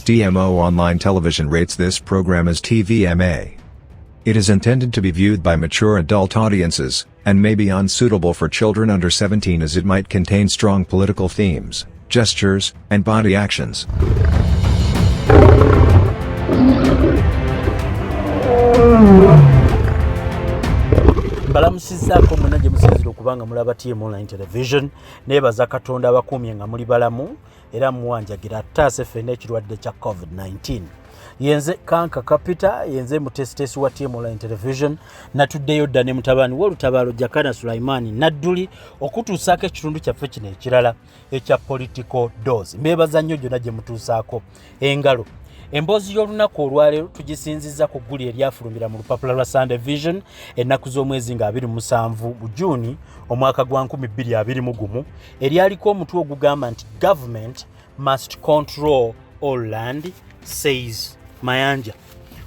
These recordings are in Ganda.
DMO Online Television rates this program as TVMA. It is intended to be viewed by mature adult audiences, and may be unsuitable for children under 17 as it might contain strong political themes, gestures, and body actions. Balamusizzaako mwenna gye musinzira okubanga mulaba TM Online Television, neebaza Katonda abakuumye nga muli balamu era muwanjagira ataase ffenna ekirwadde kya COVID-19. Yenze Kanka Kapita, yenze mutesitesi wa TM Online Television, natuddeyo dda ne mutabani w'olutabaalo Jakana Sulaimani Nadduli okutuusaako ekitundu kyaffe kino ekirala ekya Political Dose. Mbeebaza nnyo gyonna gye mutuusaako engalo. Emboozi y'olunaku olwaleero tugisinzizza ku gguli eryafulumira mu lupapula lwa Sunday Vision ennaku z'omwezi nga 27 Juni omwaka gwa 2021 eryaliko omutwe ogugamba nti Government must control all land, says Mayanja.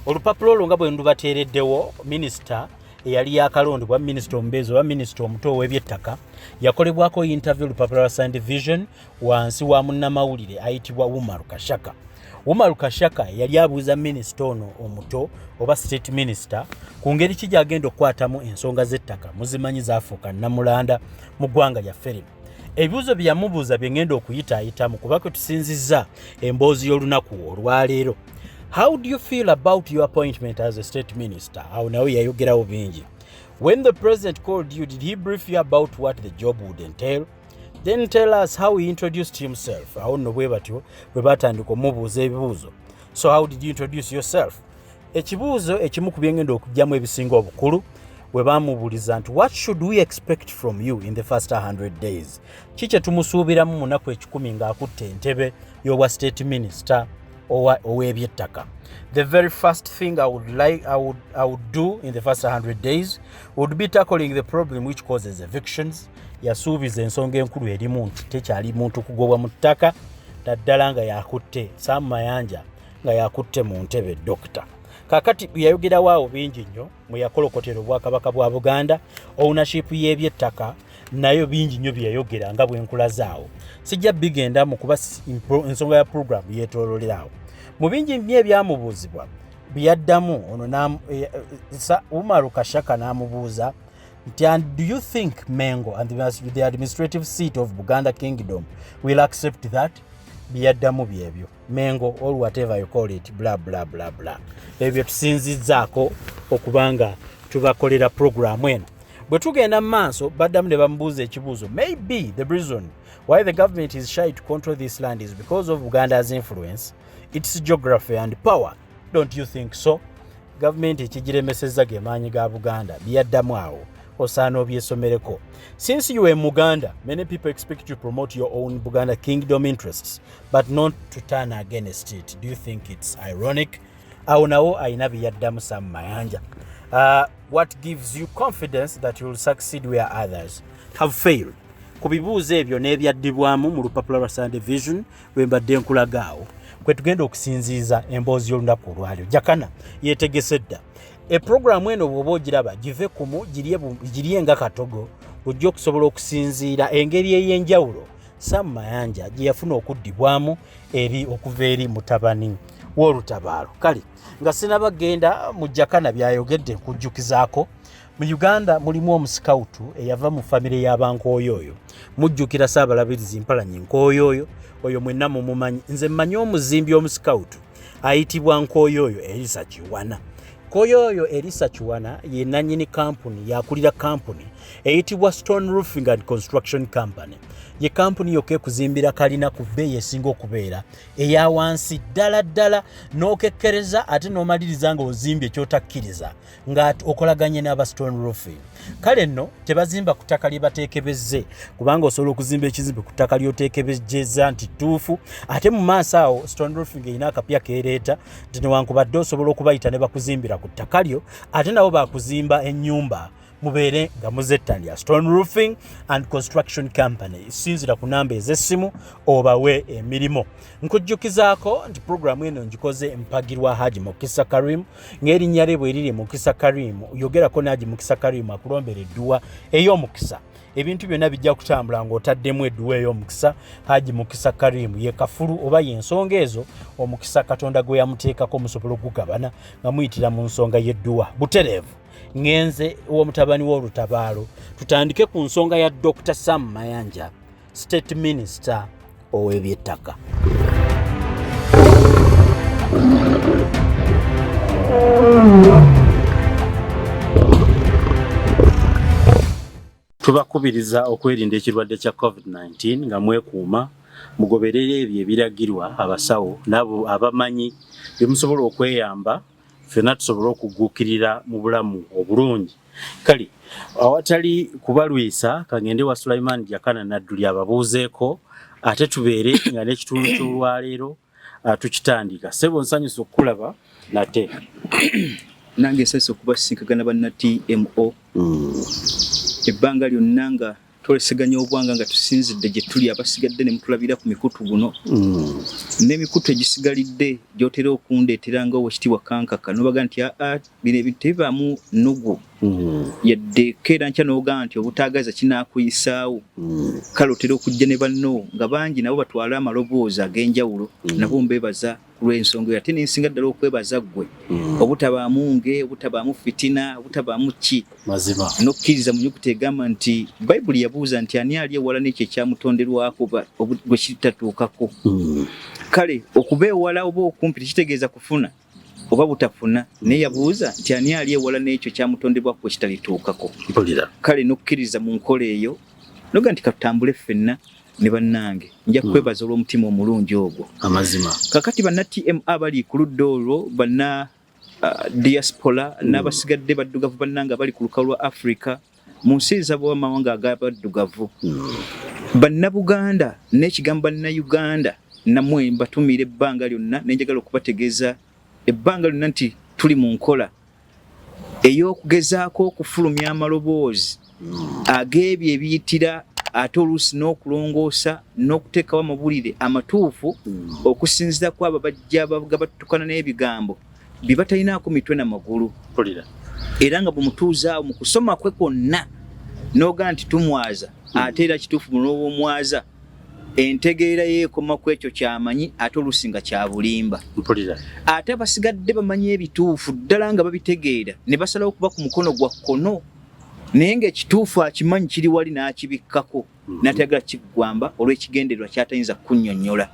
Olupapula olwo nga bwe ndubateereddewo minisita eyali yakalondebwa minisita omubeezi oba minisita omuto ow'ebyettaka yakolebwako interview olupapula lwa Sunday Vision wansi wa munnamawulire ayitibwa Umaru Kashaka. Umaru Kashaka yali abuuza minisita ono omuto oba state minister ku ngeri ki gy'agenda okukwatamu ensonga z'ettaka muzimanyi zaafuuka nnamulanda mu ggwanga lyaffe lino. Ebibuuzo bye yamubuuza bye ngenda okuyitaayitamu kuba kwe tusinzizza emboozi y'olunaku olwaleero. How do you feel about your appointment as a state minister? Awo nawe yayogerawo bingi. When the president called you, did he brief you about what the job would entail? Then tell us how he introduced himself. Awo nno bwe batyo bwe batandika omubuuza ebibuuzo. So how did you introduce yourself? Ekibuuzo ekimu ku byengenda okugyamu ebisinga obukulu bwe bamubuuliza nti what should we expect from you in the first 100 days? Kiki tumusuubiramu mu nnaku 10 ng'akutte entebe y'obwa state minister ow'ebyettaka. The very first thing I would do in the first 100 days would be tackling the problem which causes evictions. Yasuubiza ensonga enkulu erimu nti tekyali muntu kugobwa mu ttaka naddala nga yakutte Sam Mayanja nga yakutte mu ntebe dokita. Kakati yayogerawo awo bingi nnyo mwe yakolokotera obwakabaka bwa Buganda, ownership y'ebyettaka nayo bingi nnyo bye yayogera nga bwenkula zaawo. Sijja bigenda mu kuba ensonga ya program yeetoololerawo. Mu bingi nnyo ebyamubuuzibwa byaddamu ono Umaru Kashaka n'amubuuza and do you think Mengo and the administrative seat of Buganda Kingdom will accept that? Byaddamu byebyo. Mengo or whatever you call it, blah blah blah blah. Ebyo tusinzizzaako okubanga tubakolera program eno. Bwe tugenda maaso baddamu ne bamubuuza ekibuuzo. Maybe the reason why the government is shy to control this land is because of Uganda's influence, its geography and power. Don't you think so? Government ekigiremesezza ge maanyi ga Buganda byaddamu awo. Osano byesomereko. Since you are in Buganda, many people expect you to promote your own Buganda Kingdom interests, but not to turn against it. Do you think it's ironic? Awo nawo ayina byaddamu Sam Mayanja. What gives you confidence that you will succeed where others have failed? Ku bibuuzo ebyo n'ebyaddibwamu mu lupapula lwa Sunday Vision lwe mbadde nkulagaawo kwe tugenda okusinziiza emboozi y'olunaku olwaleero. Jakana yeetegese dda. Program eno bw'oba ogiraba give kumu girye nga katogo ojja okusobola okusinziira engeri ey'enjawulo Sam Mayanja gye yafuna okuddibwamu okuva eri mutabani w'olutabaalo. Kale nga sinabagenda mu Jakana byayogedde nkujjukizaako mu Uganda mulimu omusikawutu eyava mu famire y'Abankooyooyo. Mujjukira Ssaabalabirizi Mpalanyi Nkooyooyo, oyo mwenna mumumanyi. Nze mmanyi omuzimbi omusikawutu ayitibwa Nkooyooyo Elisa Kiwana. Nkooyooyo Elisa Kiwana ye nannyini kampuni yakulira kampuni eyitibwa Stone Roofing and Construction Company. Ye kampuni yokka ekuzimbira kalina ku bbeeyi esinga okubeera eya wansi ddala n'okekkereza ate n'omaliriza nga ozimbye ekyotakkiriza nga okolaganye n'aba Stone Roofing. Kale nno tebazimba ku ttaka lye bateekebezze kubanga osobola okuzimba ekizimbe ku ttaka ly'oteekebezza nti ttuufu ate mu maaso awo Stone Roofing erina akapya keereeta nti newankubadde osobola okubayita ne bakuzimbira ku ttaka lyo ate nabo bakuzimba ennyumba mubeere nga muzettanira Stone Roofing and Construction Company sinzira ku namba ez'essimu obawe emirimu. Nkujjukizaako nti programu eno ngikoze mpagirwa Haji Mukisa Karim ng'erinnya lye bwe liri Mukisa Karim yogerako ne Haji Mukisa Karim akulombera edduwa ey'omukisa. Ebintu byonna bijja kutambula ng'otaddemu edduwa ey'omukisa. Haji Mukisa Karim ye kafulu oba y'ensonga ezo omukisa Katonda gwe yamuteekako musobola okugabana nga muyitira mu nsonga y'edduwa butereevu. Ngenze w'omutabani w'olutabaalo tutandike ku nsonga ya Dr. Sam Mayanja, State Minister ow'ebyettaka. Tubakubiriza okwerinda ekirwadde kya COVID-19 nga mwekuuma mugoberere ebyo ebiragirwa abasawo nabo abamanyi byemusobola okweyamba ffenna tusobola okuguukirira mu bulamu obulungi. Kale awatali kubalwisa kangende wa Sulaiman Jakana Nadduli ababuuzeeko ate tubeere nga n'ekitundu ky'olwaleero tukitandika. Ssebo nsanyusa okukulaba nate. Nange nsanyusa okubasinkagana banna TMO. Ebbanga lyonna nga twoleseganya obwanga nga tusinzidde gye tuli abasigadde ne mutulabira ku mikutu guno. N'emikutu egisigalidde gy'otera okundeetera nga Oweekitiibwa Kankaka n'obaga nti bino ebintu tebibaamu nnugu. Yadde keera nkya n'ogamba nti obutaagaza kinaakuyisaawo. Kale otera okujja ne banno nga bangi nabo batwala amaloboozi ag'enjawulo nabo mbeebaza lw'ensonga ate n'ensinga ddala okwebaza ggwe obutabaamu nge obutabaamu fitina obutabaamu ki mazima n'okkiriza mu nnyukuta egamba nti Bayibuli yabuuza nti ani ali ewala n'ekyo ekyamutonderwako bwe kitatuukako. Kale okubeewala oba okumpi tekitegeeza kufuna oba butafuna naye yabuuza nti ani ali ewala n'ekyo kyamutondebwako bwe kitalituukako. Kale n'okkiriza mu nkola eyo noga nti katutambule ffenna ne bannange nja kwebaza olw'omutima omulungi ogwo amazima. Kakati banna TMA abali ku ludda olwo banna diaspora n'abasigadde baddugavu bannanga bali ku lukalu lwa Africa mu nsi z'abamawanga ag'abaddugavu. Banna Buganda n'ekigambo banna Uganda namwe mbatumira ebbanga lyonna nenjagala okubategeeza ebbanga lyonna nti tuli mu nkola ey'okugezaako okufulumya amaloboozi ag'ebyo ebiyitira ate oluusi n'okulongoosa n'okuteekawo amawulire amatuufu okusinziira ku abo bajja batukana n'ebigambo bye batalinaako mitwe n'amagulu. Era nga bwe awo mu kusoma kwe kwonna n'oga nti tumwaza ate era kituufu n'obwomwaza entegeera yeekoma ku ekyo kyamanyi ate oluusi nga kya bulimba. Ate abasigadde bamanyi ebituufu ddala nga babitegeera ne basalawo okuba ku mukono gwa kkono naye ng'ekituufu akimanyi kiri wali n'akibikkako n'atayagala kiggwamba olw'ekigendererwa kyatayinza kunnyonnyola.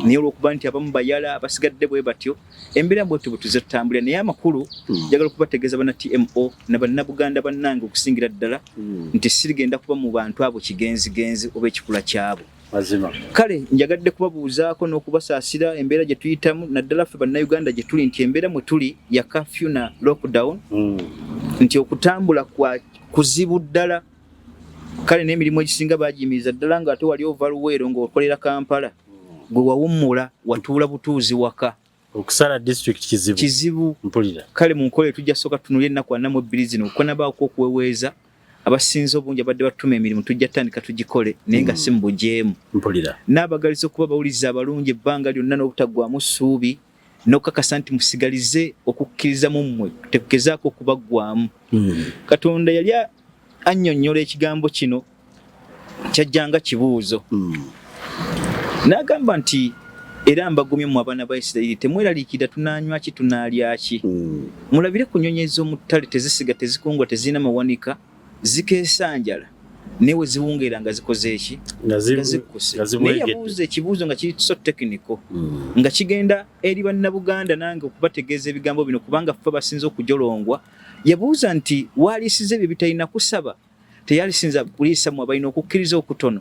Naye olw'okuba nti abamu bayala abasigadde bwe batyo embeera bwetyo bwe tuze tutambulira. Naye amakulu njagala okubategeeza banna TMO na bannabuganda bannange okusingira ddala nti sirigenda kuba mu bantu abo kigenzigenzi oba ekikula kyabo. Kale njagadde kubabuuzaako n'okubasaasira embeera gye tuyitamu naddala ffe bannayuganda gye tuli nti embeera mwe tuli ya kafyu na lockdown nti okutambula kwa kuzibu ddala. Kale n'emirimu egisinga bagiyimiriza ddala nga ate wali ova Luweero ng'okolera Kampala gwe wawummula watuula butuuzi waka okusala district kizibu. Kale mu nkola tujja sooka tunulye ennaku 42 zino okukonabaako okuweweeza abasinze obungi abadde batuma emirimu tujja tandika tugikole naye nga si mu bujeemu. N'abagaliza okuba bawuliza abalungi ebbanga lyonna n'obutaggwamu ssuubi n'okukakasa nti musigalize okukkiriza mu mmwe tegezaako okubaggwamu. Katonda yali annyonnyola ekigambo kino kyajjanga kibuuzo n'agamba nti era mbagumye mu abaana ba Isirayiri temweraliikirira tunaanywa ki tunaalya ki. Mulabire ku nnyonyi ez'omu ttale tezisiga tezikungwa tezirina mawanika zikeesa njala naye we ziwungeera nga zikoze eki nga zikkuse. Naye yabuuza ekibuuzo nga kiri so technical nga kigenda eri bannabuganda nange okubategeeza ebigambo bino kubanga ffe basinze okujolongwa. Yabuuza nti waalisiza ebyo bitalina kusaba teyalisinza kuliisa mu abalina okukkiriza okutono.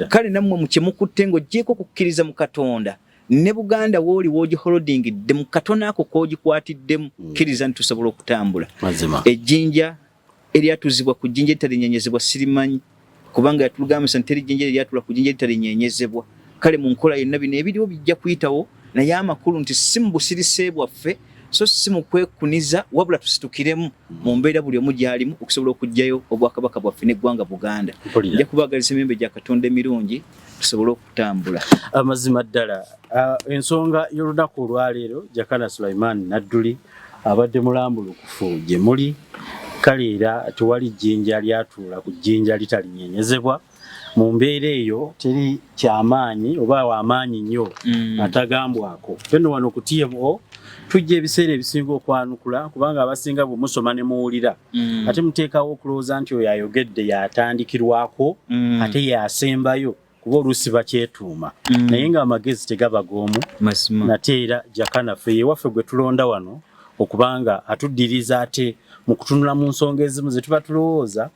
Kale nammwe mu kyemukutte ng'oggyeko okukkiriza mu Katonda ne Buganda wooli woogiholodingidde mu katono ako k'ogikwatiddemu kkiriza nti tusobola okutambula. Ejjinja eryatuzibwa ku jjinja eritalinyenyezebwa sirimanyi kubanga yatulugambisa nti ejjinja eryatula ku jjinja eritalinyenyezebwa. Kale mu nkola yonna bino ebiriwo bijja kuyitawo naye amakulu nti si mu busirise bwaffe so si mu kwekuniza wabula tusitukiremu mu mbeera buli omu gy'alimu okusobola okugyayo obwakabaka bwaffe n'eggwanga Buganda. Nja kubaagaliza emiyembe gya Katonda emirungi tusobole okutambula. Amazima ddala ensonga y'olunaku olwaleero Jakana Sulaiman Nadduli abadde mulambulukufu gye muli, kale era tewali jjinja lyatuula ku jjinja litalinyenyezebwa. Mu mbeera eyo teri kyamaanyi oba wamaanyi nnyo atagambwako. Fenno wano ku TMO tujja ebiseera ebisinga okwanukula kubanga abasinga bwe musoma ne muwulira ate muteekawo okulowooza nti oyo ayogedde yatandikirwako ate yasembayo kuba oluusi bakyetuuma naye nga amagezi tegaba g'omu. Nate era Jakana ffe ewaffe gwe tulonda wano okubanga atuddiriza ate mu kutunula mu nsonga ezimu ze tuba tulowooza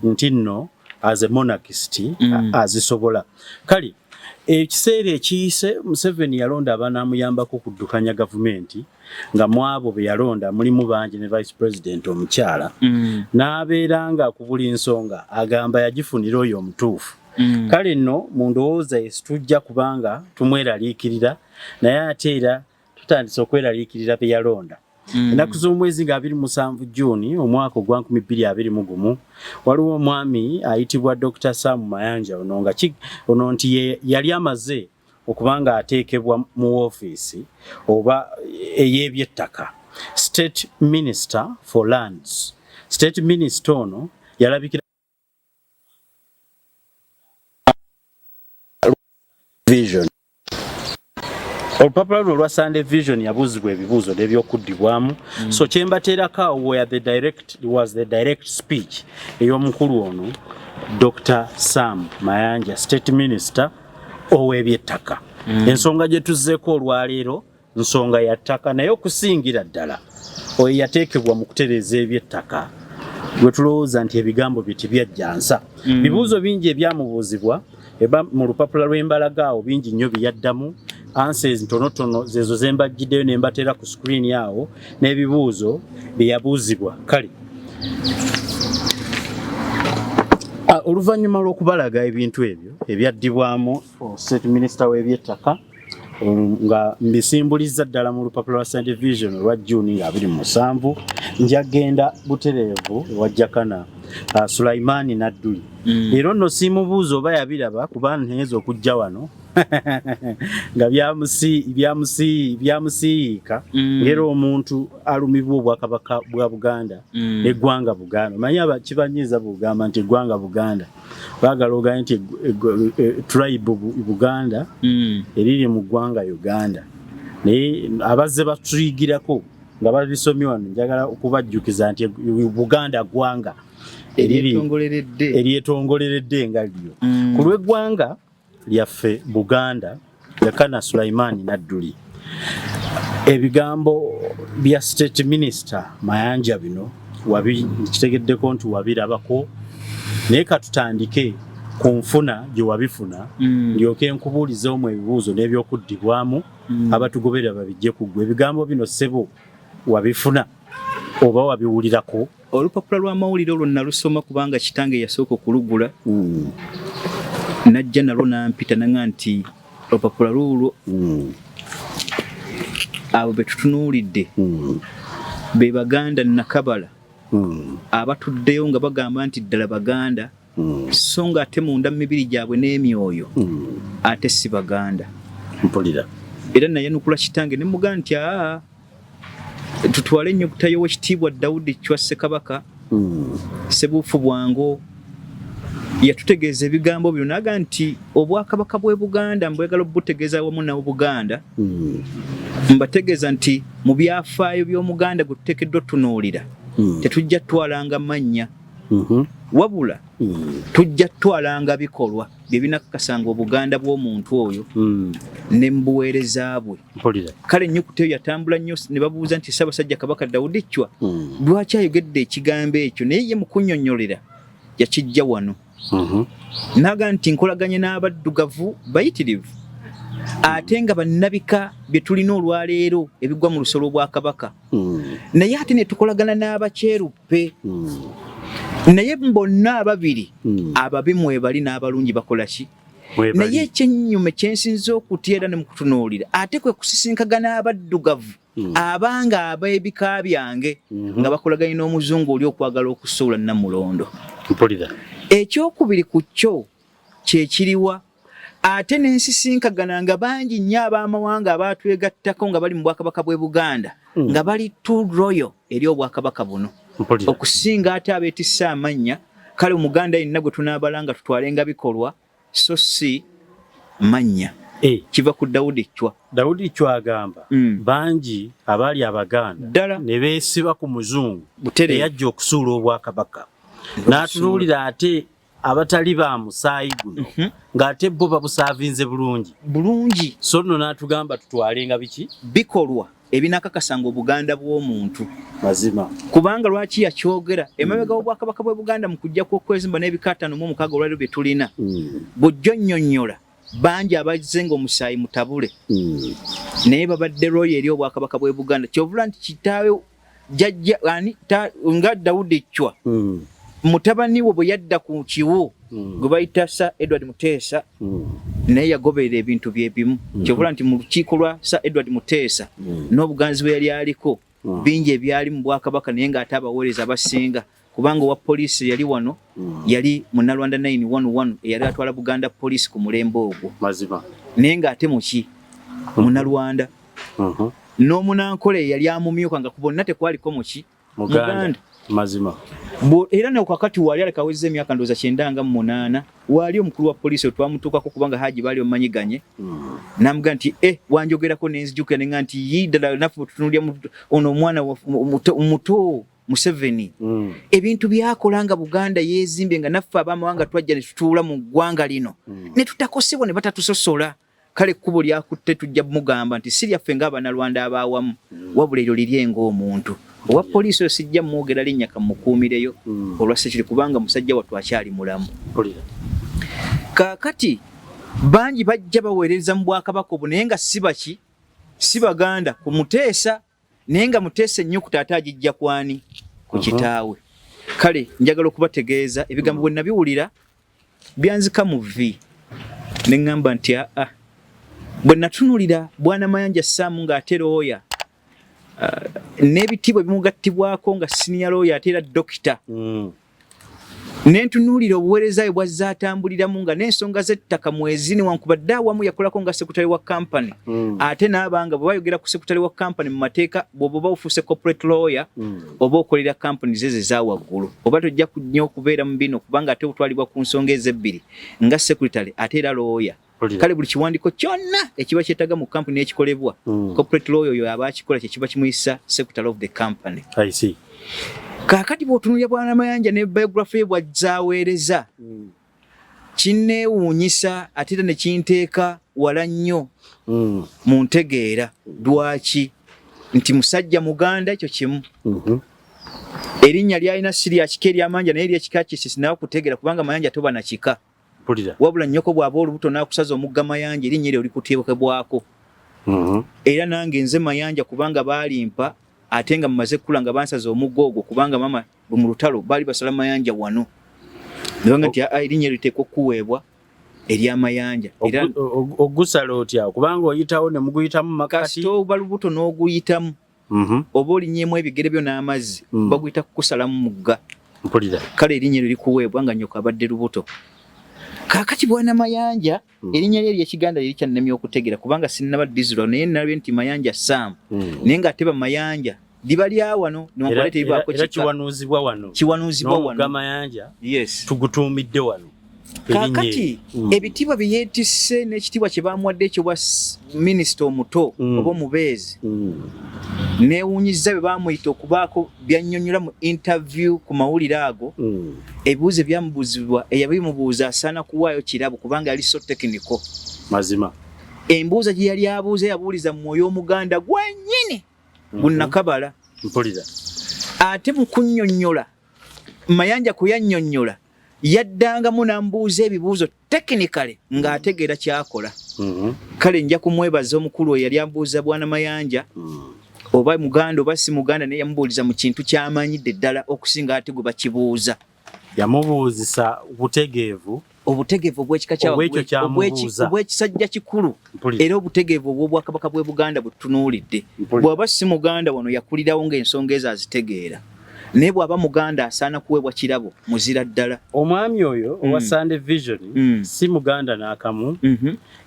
nti nno as a monarchist azisobola. Kale ekiseera ekiyise Museveni yalonda abanamuyambako kuddukanya gavumenti nga mwabo be yalonda mulimu bangi ne vice president omukyala n'abeera nga ku buli nsonga agamba yagifunira oyo omutuufu. Kale nno mu ndowooza tujja kubanga tumweraliikirira naye ate era tutandise okweraliikirira be yalonda. Ennaku z'omwezi nga 27 Juni omwaka ogwa 2021 waliwo omwami ayitibwa Dr. Sam Mayanja ono nti yali amaze okubanga ateekebwa mu ofiisi oba ey'ebyettaka State Minister for Lands. State Minister ono yalabikira Vision. Olupapula lwa Sunday Vision yabuuzibwa ebibuuzo n'ebyokuddibwamu. So kyembateerako was the direct speech ey'omukulu ono Dr. Sam Mayanja, State Minister ow'ebyettaka. Ensonga gye tuzzeeko olwaleero nsonga ya ttaka naye okusingira ddala oyo yateekebwa mu kutereeza ebyettaka gwe tulowooza nti ebigambo bye tibyajjansa. Bibuuzo bingi ebyamubuuzibwa eba mu lupapula lw'embalagaawo bingi nnyo byaddamu. Answers ntonotono zezo zembajjiddeyo ne mbateera ku screen yawo n'ebibuuzo bye yabuuzibwa. Kale oluvannyuma lw'okubalaga ebintu ebyo ebyaddibwamu State Minister w'ebyettaka nga mbisimbuliza ddala mu lupapula lwa Sunday Vision olwa Juni 27 njagenda butereevu ewa Jakana Sulaiman Nadduli. Leero nno simubuuza oba yabiraba kuba nteeza okujja wano nga byamusiika ngera omuntu alumibwa obwakabaka bwa Buganda n'eggwanga Buganda. Omanyi kibanyiiza bugamba nti eggwanga Buganda baagala ogamba nti tribe Buganda eriri mu ggwanga Uganda. Naye abazze batuyigirako nga babisomye wano njagala okubajjukiza nti Buganda ggwanga eryetongoleredde nga lyo ku lw'eggwanga lyaffe Buganda. Jakana Sulaiman Nadduli ebigambo bya State Minister Mayanja bino kitegeddeko nti wabirabako naye katutandike ku nfuna gye wabifuna ndyoke nkubuulizeemu ebibuuzo n'ebyokuddibwamu abatugobera babijje ku ggwe. Ebigambo bino ssebo wabifuna oba wabiwulirako? Olupapula lw'amawulire olwo nalusoma kubanga kitange yasooka okulugula najja nalwo nampita nanga nti olupapula lulwo abo betutunuulidde be Baganda nakabala abatuddeyo nga bagamba nti ddala Baganda so nga ate munda mu mibiri gyabwe n'emyoyo ate si Baganda. Mpulira era naye nukula kitange ne mugamba nti tutwale ennyukuta y'owekitiibwa Daudi Chwa Ssekabaka Ssebuufu Bwango yatutegeeza ebigambo byo naga nti obwakabaka bw'e Buganda mbwegala obutegeeza wamu nawo Buganda mbategeeza nti mu byafaayo by'Omuganda gwe tuteekeddwa tunuulira tetujja twalanga mannya wabula tujja twalanga bikolwa bye binakakasanga Obuganda bw'omuntu oyo ne mbuweereza bwe. Kale ennyukuta eyo yatambula nnyo ne babuuza nti Ssaabasajja Kabaka Daudi Chwa lwaki ayogedde ekigambo ekyo naye ye mu kunnyonnyolera yakijja wano. Naga nti nkolaganye n'abaddugavu bayitirivu ate nga bannabika bye tulina olwaleero ebigwa mu lusolo bwa Kabaka naye ate ne tukolagana n'abakyeruppe naye bonna ababiri ababi mwebali n'abalungi bakola ki naye ekyennyume kyensinza okutya era ne mu kutunuulira ate kwe kusisinkagana abaddugavu abanga ab'ebika byange nga bakolaganye n'omuzungu oli okwagala okusuula Namulondo. Ekyokubiri ku kyo kyekiriwa ate n'ensisinkagana nga bangi nnyo ab'amawanga abaatwegattako nga bali mu Bwakabaka bw'e Buganda nga bali too royal eri Obwakabaka buno okusinga ate abeetisse amannya. Kale Omuganda yenna gwe tunaabalanga tutwalenga bikolwa so si mannya. Kiva ku Daudi Chwa. Daudi Chwa agamba bangi abaali Abaganda ne beesiba ku muzungu eyajja okusuula Obwakabaka n'atunuulira ate abatali ba musaayi guno ng'ate bo babusaavinze bulungi so nno n'atugamba tutwalenga biki bikolwa ebinakakasanga Obuganda bw'omuntu mazima kubanga lwaki yakyogera emabega w'Obwakabaka bw'e Buganda mu kujja kw'okwezimba n'ebika 56 olwaliro bye tulina bw'ojjo nnyonnyola bangi abazze ng'omusaayi mutabule naye babadde royo eri Obwakabaka bw'e Buganda kyovula nti kitaawe jjajja nga Daudi Chwa mutabani we bwe yadda ku kiwu gwe bayita Sir Edward Muteesa naye yagoberera ebintu bye bimu kyovula nti mu lukiiko lwa Sir Edward Muteesa n'obuganzi bwe yali aliko bingi ebyali mu Bwakabaka naye ng'ate abaweereza abasinga kubanga owa poliisi yali wano yali Munnalwanda 911 eyali atwala Buganda poliisi ku mulembe ogwo mazima naye ng'ate muki Munnalwanda n'Omunankole yali amumyuka nga ku bonna tekwaliko muki Muganda mazima era ne wakati wali alekaweze emyaka ndoza 98 wali omukulu wa poliisi otwamutuukako kubanga Haji bali omanyiganye namuga nti wanjogerako nenzijukira nenga nti yidala nafu tutunulya ono omwana muto Museveni ebintu byakolanga Buganda yezimbe nga naffe abamawanga twajja ne tutuula mu ggwanga lino ne tutakosebwa ne batatusosola kale kubo lyakutte tujja mugamba nti siryaffe ng'Abannalwanda abaawamu wabula eryo lirye ng'omuntu owa poliisi osijja mwogera linnya kamukuumireyo olwase kiri kubanga musajja wattu akyali mulamu. Kaakati bangi bajja baweereza mu Bwakabaka obwo naye nga si Baganda ku Muteesa naye nga Muteesa ennyukuta ate agijja kwani ku kitaawe. Kale njagala okubategeeza ebigambo bwe nabiwulira byanzika mu vvi ne ŋŋamba nti bwe natunulira Bwana Mayanja Sam ng'ate looya n'ebitibwa bimugattibwako nga senior lawyer ate era dokita nentunuulira obuweereza bwe bwazze atambuliramu nga n'ensonga z'ettaka mwezi newankubadde awamu yakolako nga sekutale wa kampani ate n'abanga bwe bayogera ku sekutale wa kampani mu mateeka bw'oba oba ofuuse corporate lawyer oba okolera kampani ze ezaawaggulu oba tojja nnyo okubeera mu bino kubanga ate otwalibwa ku nsonga ez'ebbiri nga sekutale ate era lawyer. Kale buli kiwandiiko kyonna ekiba kyetaaga mu kampani ekikolebwa corporate lawyer oyo aba akikola kye kiba kimuyisa secretary of the company. I see. Kaakati bw'otunuulira Bwana Mayanja ne biography bw'azaaweereza kinneewuunyisa ate era ne kinteeka wala nnyo mu ntegeera lwaki nti musajja Muganda ekyo kimu erinnya lyalina Siriakika ery'amanja naye ery'ekika Kisisi nawe kutegeera kubanga Mayanja toba na kika wabula nnyoko bw'aba olubuto n'akusaza omugga Mayanja erinnya eryo likuteekebwako era nange nze Mayanja kubanga baalimpa ate nga mumaze kula nga bansaza omugga ogwo kubanga mama mu lutalo baali basala Mayanja wano nebanga nti erinnya liteekwa okuweebwa ery'Amayanja era ogusala otya kubanga oyitawo ne muguyitamu makati kasito oba lubuto n'oguyitamu oba olinnyemu ebigere byo n'amazzi baguyita kukusalamu mugga kale erinnya eryo likuweebwa nga nnyoko abadde lubuto. Kaakati Bwana Mayanja erinnya lye ery'Ekiganda liri kyannemye okutegeera kubanga sinnaba diziro naye nalabye nti Mayanja Sam naye nga ateba Mayanja liba lya wano newankubadde teribaako kika kiwanuuzibwa wano n'omugga Mayanja tugutuumidde wano. Kaakati ebitiibwa bye yeetisse n'ekitiibwa kye baamuwadde ekyobwa minisita omuto oba omubeezi neewuunyizza bye baamuyita okubaako byannyonnyola mu interview ku mawulire ago ebibuuzo ebyamubuuzibwa eyabimubuuza asaana kuwaayo kirabo kubanga yali so technical mazima embuuza gye yali abuuza yabuuliza mu mwoyo omuganda gwennyini gunnakabala ate mu kunnyonnyola Mayanja kuyannyonnyola yaddangamu n'ambuuza ebibuuzo technically ng'ategeera kyakola. Kale nja kumwebaza omukulu oyo yali ambuuza Bwana Mayanja oba Muganda oba si Muganda naye yamubuuliza mu kintu ky'amanyidde ddala okusinga ate gwe bakibuuza. Yamubuuzisa butegeevu obutegeevu obw'ekika obw'ekisajja kikulu era obutegeevu obw'obwakabaka bw'e Buganda butunuulidde. Bw'aba si Muganda wano yakulirawo ng'ensonga ezo azitegeera, naye bw'aba Muganda asaana kuweebwa kirabo muzira ddala. Omwami oyo owa Sunday Vision si Muganda n'akamu,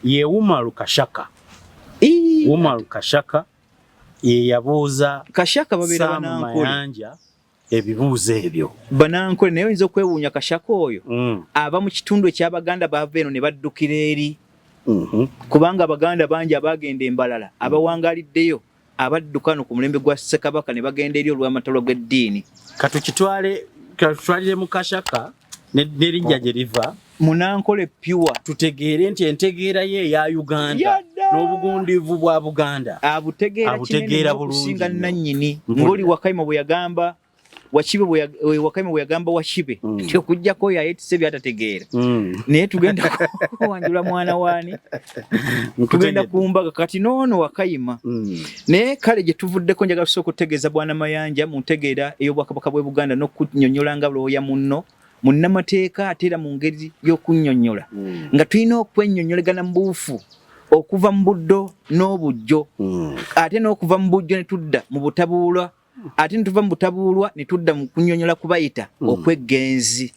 ye Umaru Kashaka. Umaru Kashaka ye yabuuza Kashaka babeera Mayanja ebibuuzo ebyo. Banankole naye oyinza okwewuunya Kashaka oyo aba mu kitundu eky'Abaganda baava eno ne baddukira eri. Kubanga Abaganda bangi abaagenda Embalala abawangaliddeyo abadduka no ku mulembe gwa Ssekabaka ne bagenda eri olw'amatalo g'eddiini. Katutwalire mu Kashaka n'erinnya gye liva Munankole pure tutegeere nti entegeera ye eya Uganda n'obugundivu bwa Buganda abutegeera bulungi nannyini ng'oli Wakayima bwe yagamba Wakibe Wakayima bwe yagamba Wakibe nti okujjako oyo ayetise byatategeera. Naye tugenda kuwanjula mwana waani tugenda kumbaga kati noono Wakayima. Naye kale gye tuvuddeko njagala tusooka okutegeeza Bwana Mayanja mu ntegeera ey'Obwakabaka bw'e Buganda n'okunnyonnyola nga looya munno munnamateeka ate era mu ngeri y'okunnyonnyola nga tulina okwennyonnyolegana mu buufu okuva mu buddo n'obujjo ate n'okuva mu bujjo ne tudda mu butabuulwa ate ne tuva mu butabuulwa ne tudda mu kunnyonnyola kubayita okweggenzi.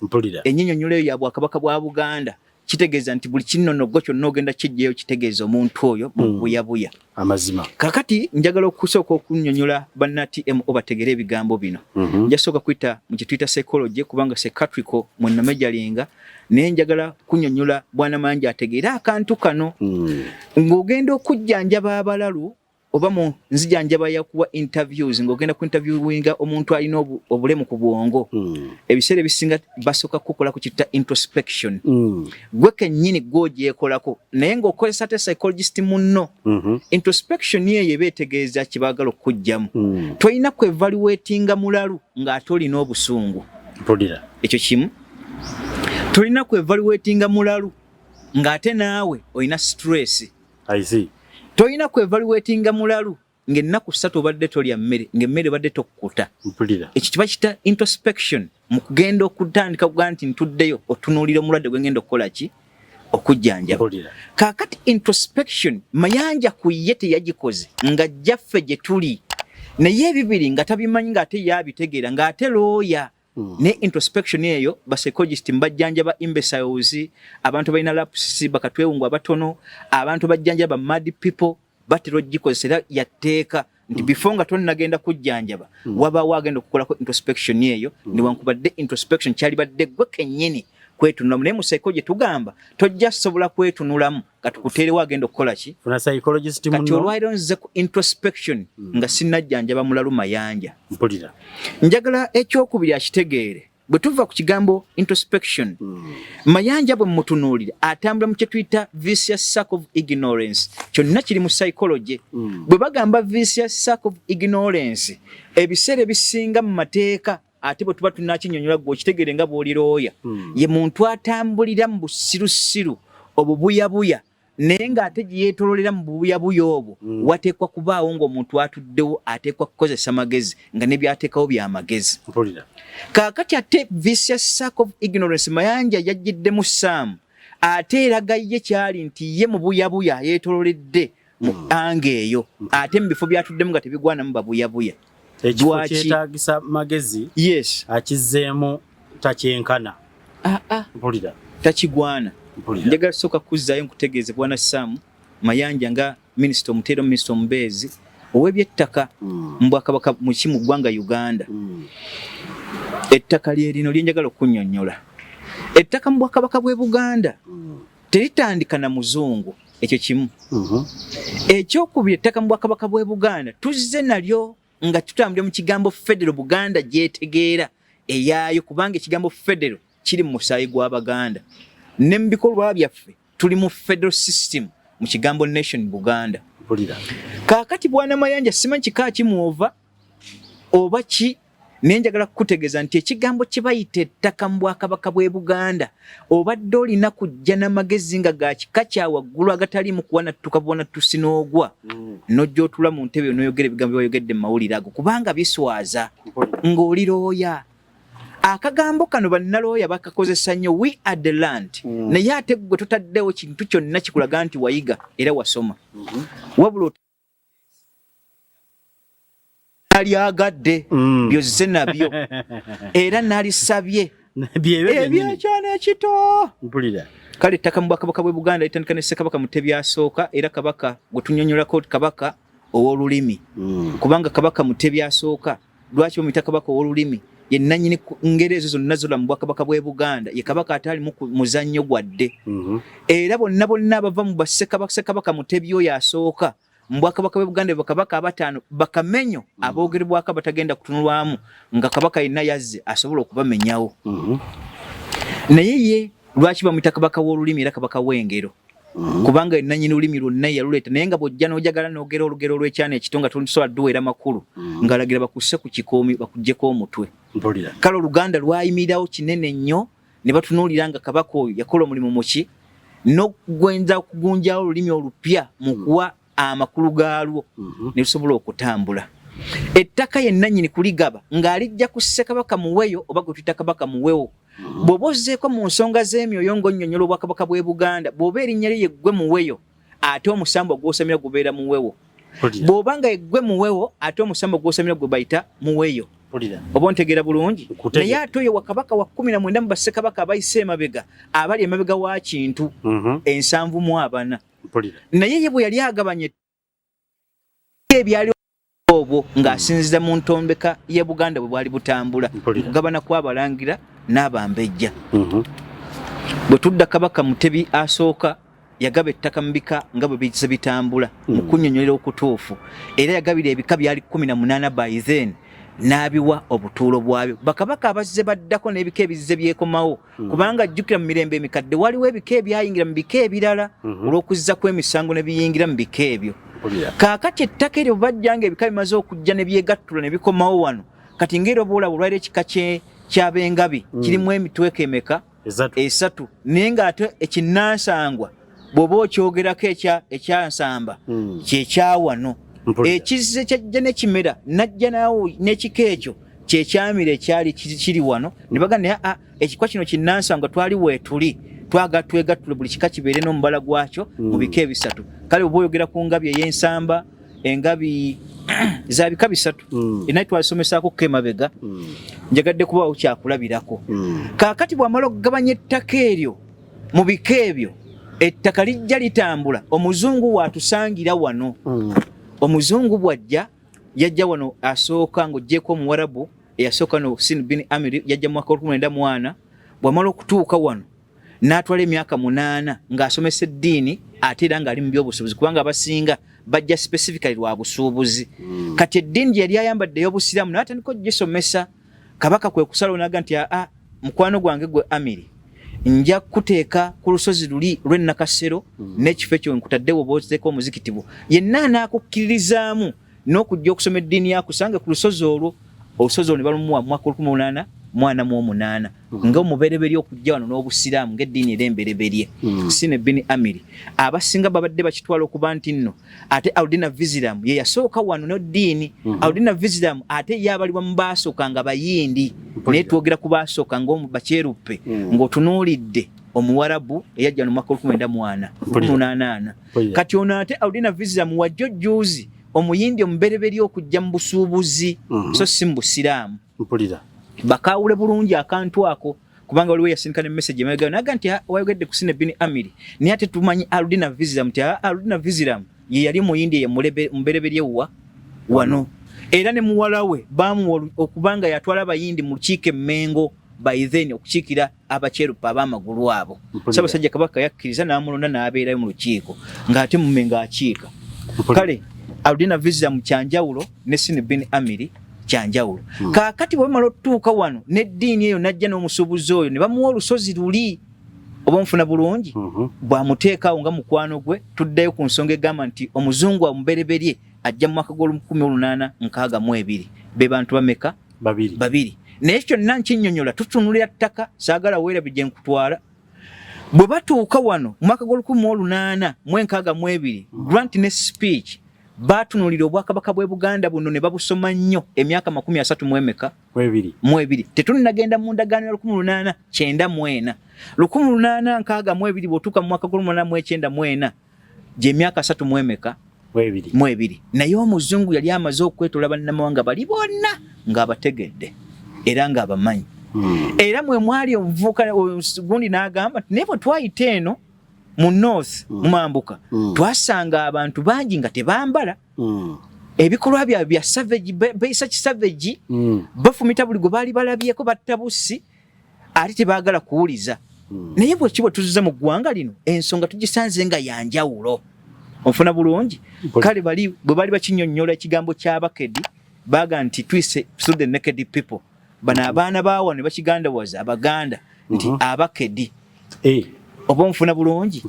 Ennyinnyonnyola eyo ya Bwakabaka bwa Buganda kitegeeza nti buli kinnonogo kyonna ogenda kijjayo kitegeeza omuntu oyo mu buyabuya. Amazima. Kakati njagala okusooka okunnyonnyola banna TMO bategere ebigambo bino. Njasooka kuyita mu kye tuyita psychology kubanga psychiatrical mu nnamejalinga, naye njagala kunnyonnyola Bwana Mayanja ategeere akantu kano. Ng'ogenda okujjanjaba abalalu oba mu nzijanjaba yakuwa interviews ng'ogenda ku interviewinga omuntu alina obulemu ku bwongo, ebiseera ebisinga basooka kukola ku kita introspection. Gwe kennyini gw'ogyekolako naye ng'okozesa ate psychologist munno. Introspection yeyo eba etegeeza kye baagala okujjamu. Tolina kwevaluatinga mulalu ng'ate olina obusungu. Ekyo kimu. Tolina kwevaluatinga mulalu ng'ate naawe olina stress. Tolina kwevaluatinga mulalu ng'ennaku 3 obadde tolya mmere ng'emmere badde tokkuta. Ekyo kiba kita introspection mu kugenda okutandika kugaa nti ntuddeyo otunuulira omulwadde gwe ngenda okukola ki okujjanjaba. Kaakati introspection Mayanja ku ye teyagikoze nga jjaffe gye tuli naye ebibiri nga tabimanyi ng'ate ye abitegeera ng'ate looya. Ne introspection eyo ba psychologist mbajjanjaba imbeciles, abantu balina lapses bakatwewungu abatono, abantu bajjanjaba mad people batero gikozesera yatteeka nti before nga tonnagenda kujjanjaba waba wagenda okukolako introspection eyo newankubadde introspection kyali badde gwe kennyini kwetunulamu. Naye mu psychology tugamba tojja sobola kwetunulamu katukuteere wagenda okukola ki kati olwairo nze ku introspection nga sinnajjanjaba mulalu Mayanja. Njagala ekyokubiri akitegeere bwe tuva ku kigambo introspection Mayanja bwe mutunuulira atambula mu kye tuyita vicious circle of ignorance. Kyonna kiri mu psychology. Bwe bagamba vicious circle of ignorance ebiseera ebisinga mu mateeka ate bwe tuba tunakinnyonnyola gwe okitegeere nga bw'olirooya ye muntu atambulira mu busirusiru obubuyabuya naye ng'ate gye yeetoololera mu bubuyabuya obwo wateekwa kubaawo ng'omuntu atuddewo ateekwa kukozesa magezi nga ne byateekawo bya magezi. Kaakati ate vicious circle of ignorance Mayanja yajjiddemu Saamu ate eraga ye kyali nti ye mu buyabuya yeetoololedde mu anga eyo ate mu bifo byatuddemu nga tebigwanamu babuyabuya. Ekifo kyetaagisa magezi akizzeemu takyenkana takigwana. Njagala tusooka kuzzaayo nkutegeeze Bwana Saamu Mayanja nga minisita omuteera minisita omubeezi ow'ebyettaka mu Bwakabaka mu kimu ggwanga Uganda. Ettaka lye lino lye njagala okunnyonnyola. Ettaka mu Bwakabaka bw'e Buganda teritandika na muzungu, ekyo kimu. Ekyokubiri ettaka mu Bwakabaka bw'e Buganda tuzze nalyo nga tutambulira mu kigambo federal Buganda gyetegeera eyaayo kubanga ekigambo federal kiri mu musaayi gw'Abaganda. Ne mu bikolwa byaffe tuli mu federal system mu kigambo nation Buganda. Kaakati Bwana Mayanja simanyi kika kimuova oba ki naye njagala kukutegeeza nti ekigambo kye bayita ettaka mu Bwakabaka bw'e Buganda obadde olina kujja n'amagezi nga ga kika kya waggulu agataliimu kuwanattuka buwanattusi n'ogwa n'ojja otula mu ntebe n'oyogera ebigambo by'oyogedde mu mawulire ago kubanga biswaza ng'olirooya akagambo kano bannalooya bakakozesa nnyo we are the land naye ate gwe totaddewo kintu kyonna kikulaga nti wayiga era wasoma wabula alyagadde byozze nabyo era nalisabye ebyekyana ekito kale ettaka mu bwakabaka bw'e Buganda litandika ne Ssekabaka Mutebi asooka era kabaka gwe tunnyonnyola kabaka ow'olulimi kubanga kabaka Mutebi asooka lwaki bamuyita kabaka ow'olulimi ye nannyini ngeri ezo zonna zola mu bwakabaka bw'e Buganda ye kabaka ataali mu muzannyo gwadde era bonna abava mu Ssekabaka Mutebi oyo asooka mu bwakabaka bw'e Buganda bakabaka abataano bakamenyo aboogerebwako batagenda kutunulwamu nga kabaka yenna yazze asobola okubamenyawo naye ye lwaki bamuyita kabaka w'olulimi era kabaka w'engero kubanga nannyini lulimi lwonna yaluleeta naye nga bw'ojja n'ojagala n'ogera olugero lw'ekyana ekito nga tosobola dduweera makulu ng'alagira bakusse ku kikoomi bakuggyeko omutwe kale oluganda lwayimirirawo kinene nnyo ne batunuulira nga kabaka oyo yakola omulimu muki n'okugwenza okugunjawo olulimi olupya mu kuwa amakulu gaalwo ne lusobola okutambula ettaka yennannyini kuligaba ng'alijja ku Ssekabaka Muweyo oba gwe tuyita kabaka Muwewo bw'oba ozzeeko mu nsonga z'emyoyo ng'onnyonnyola obwakabaka bw'e Buganda bw'oba erinnya lye yeggwe Muweyo ate omusambo gw'osamira gubeera Muwewo bw'oba nga yeggwe Muwewo ate omusambo gw'osamira gwe bayita Muweyo oba ontegeera bulungi naye ate oyo wakabaka wa 19 mu bassekabaka abayise emabega abali emabega wa kintu 740 naye ye bwe yali agabanye ebyali obwo ng'asinziza mu ntombeka y'e Buganda bwe bwali butambula kugabana kw'abalangira n'abambejja bwe tudda kabaka Mutebi asooka yagaba ettaka mu bika nga bwe bize bitambula mu kunnyonnyolera okutuufu era yagabira ebika byali 18 by then n'abiwa obutuulo bwabyo bakabaka abazze baddako n'ebika ebizze byekomawo kubanga jjukira mu mirembe emikadde waliwo ebika ebyayingira mu bika ebirala olw'okuzza kw'emisango ne biyingira mu bika ebyo kaakati ettaka eryo bajjanga ebika bimaze okujja ne byegattula ne bikomawo wano kati ng'era oba olaba olwaliro ekika ky'abengabi kirimu emitweko emeka 3 naye ng'ate ekinnansangwa bw'oba okyogerako ekyansamba kyekyawano ekizze kyajja n'ekimera najja naawo n'ekika ekyo kyekyamira ekyali kiri wano ne bagamba ekikwa kino kinnansangwa twali weetuli twegattule buli kika kibeere n'omubala gwakyo mu bika ebisatu kale oba oyogera ku ngabi ey'ensamba engabi za bika bisatu naye twalisomesaako ko emabega njagadde kubaawo kyakulabirako kaakati bw'amala okugabanya ettaka eryo mu bika ebyo ettaka lijja litambula omuzungu waatusangira wano omuzungu bwajja yajja wano asooka ng'oggyeko omuwarabu eyasooka no Hussein bin Amir yajja mu mwaka 1904 bw'amala okutuuka wano n'atwala emyaka 8 ng'asomesa eddiini ate era ng'ali mu by'obusuubuzi kubanga abasinga bajja specifically lwa busuubuzi kati eddiini gye yali ayambadde ey'obusiraamu n'atandika ogisomesa kabaka kwe kusalawo n'aga nti mukwano gwange gwe Amiri nja kuteeka ku lusozi luli lw'ennakasero n'ekifo ekyo nkutaddewo booteeka omuzikiti bwo yenna anaakukkirizaamu n'okujja okusoma eddiini yakusange ku lusozi olwo olusozi olwo ne balumuwa mu mwaka 1848 ng'omubereberye okujja wano n'obusiraamu ng'eddiini era embereberye Hussein bin Amir abasinga babadde bakitwala okuba nti nno ate Aldina Viziram ye yasooka wano n'eddiini Aldina Viziram ate ye abalibwa mu baasooka nga bayindi naye twogera ku baasooka ng'omubakyeruppe ng'otunuulidde omuwarabu eyajja mu mwaka 1988 kati ono ate Aldina Viziram wajjojjuuzi omuyindi omubereberye okujja mu busuubuzi so si mu busiraamu bakawule bulungi akantu ako kubanga waliwo yasindika ne message emega naga nti wayogedde ku Hussein bin Amir naye ate tumanyi Aldina Viziram nti Aldina Viziram ye yali muyindi ye mubereberye wano era ne muwala we bamuwa okubanga yatwala abayindi mu lukiiko emmengo by then okukiikira abakyerupa ab'amagulu abo Ssaabasajja Kabaka yakkiriza n'amulonda n'abeerayo mu lukiiko ng'ate mumenga akiika kale Aldina Viziram kyanjawulo ne Hussein bin Amir kyanjawulo kaakati bwe bamala otutuuka wano n'eddiini eyo najja n'omusuubuzi oyo ne bamuwa olusozi luli oba nfuna bulungi bw'amuteekaawo nga mukwano gwe tuddayo ku nsonga egamba nti omuzungu omubereberye ajja mu mwaka gw'olu1862 be bantu bameka babiri naye kyonna nkinnyonnyola tutunulira ttaka saagala weerabye gye nkutwala bwe batuuka wano mu mwaka gw'olu1862 Grant ne speech batunulira obwakabaka bwe Buganda buno ne babusoma nnyo emyaka 32 tetulinagenda mu ndagaano ya 1894 1862 bw'otuuka mu mwaka 1894 gye myaka 32 naye omuzungu yali amaze okwetola bannamawanga bali bonna ng'abategedde era ng'abamanyi era mwe mwali omuvubuka gundi n'agamba naye bwe twayita eno mu north mumambuka twasanga abantu bangi nga tebambala ebikolwa bya savage besa savage bafumita buli gwe baali balabyeko battabusi ate tebaagala kuwuliza naye bwe kibo tuziza mu ggwanga lino ensonga tugisanze nga yanjawulo ofuna bulungi kale bwe bali bakinyonnyola ekigambo ky'abakedi baga nti twise to the naked people bana abaana baawo ne bakigandawaza abaganda nti abakedi oba nfuna bulungi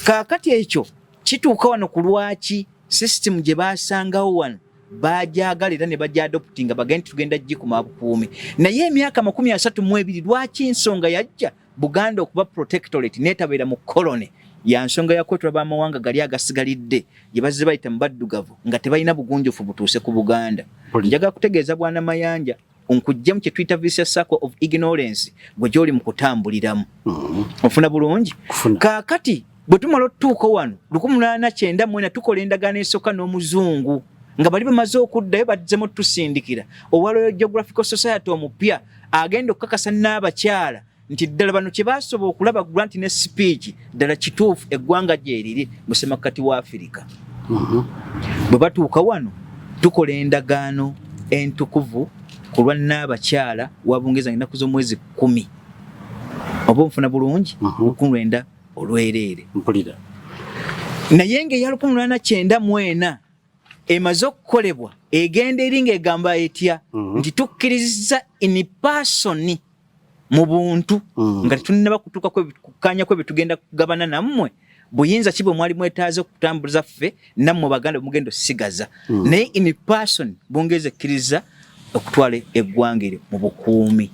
kaakati ekyo kituuka wano ku lwaki system gye baasangawo wano baajagala era ne bajja adoptinga bagenda tugenda gikuma bukuumi naye emyaka 32 lwaki ensonga yajja Buganda okuba protectorate netabeera mu colony ya nsonga ya kwetula b'amawanga gali agasigalidde gye bazze bayita mu baddugavu nga tebalina bugunjufu butuuse ku Buganda njaga kutegeeza bwana Mayanja onkujja mu kye tuyita vicious circle of ignorance gwe gy'oli mu kutambuliramu ofuna bulungi kaakati bwe tumala otutuuka wano 1894 tukola endagaano esooka n'omuzungu nga bali bamaze okuddayo bazzemu tusindikira owa Royal Geographical Society omupya agenda okukakasa n'abakyala nti ddala bano kye baasobola okulaba grant ne speech ddala kituufu eggwanga gyeriri mu ssemakati wa Afirika bwe batuuka wano tukola endagaano entukuvu ku lwa n'abakyala wa Bungereza ennaku z'omwezi 10 oba nfuna bulungi 19 olwereere mpulira naye ng'eya 1894 emaze okukolebwa egenda eri ng'egamba etya nti tukkiriza in person mu buntu nga tetunnaba kutuuka kukkaanya kwe betugenda kugabana nammwe buyinza ki bwe mwali mwetaaze okutambuliza ffe nammwe Baganda mugenda osigaza naye in person Bungereza ekkiriza okutwala eggwanga eryo mu bukuumi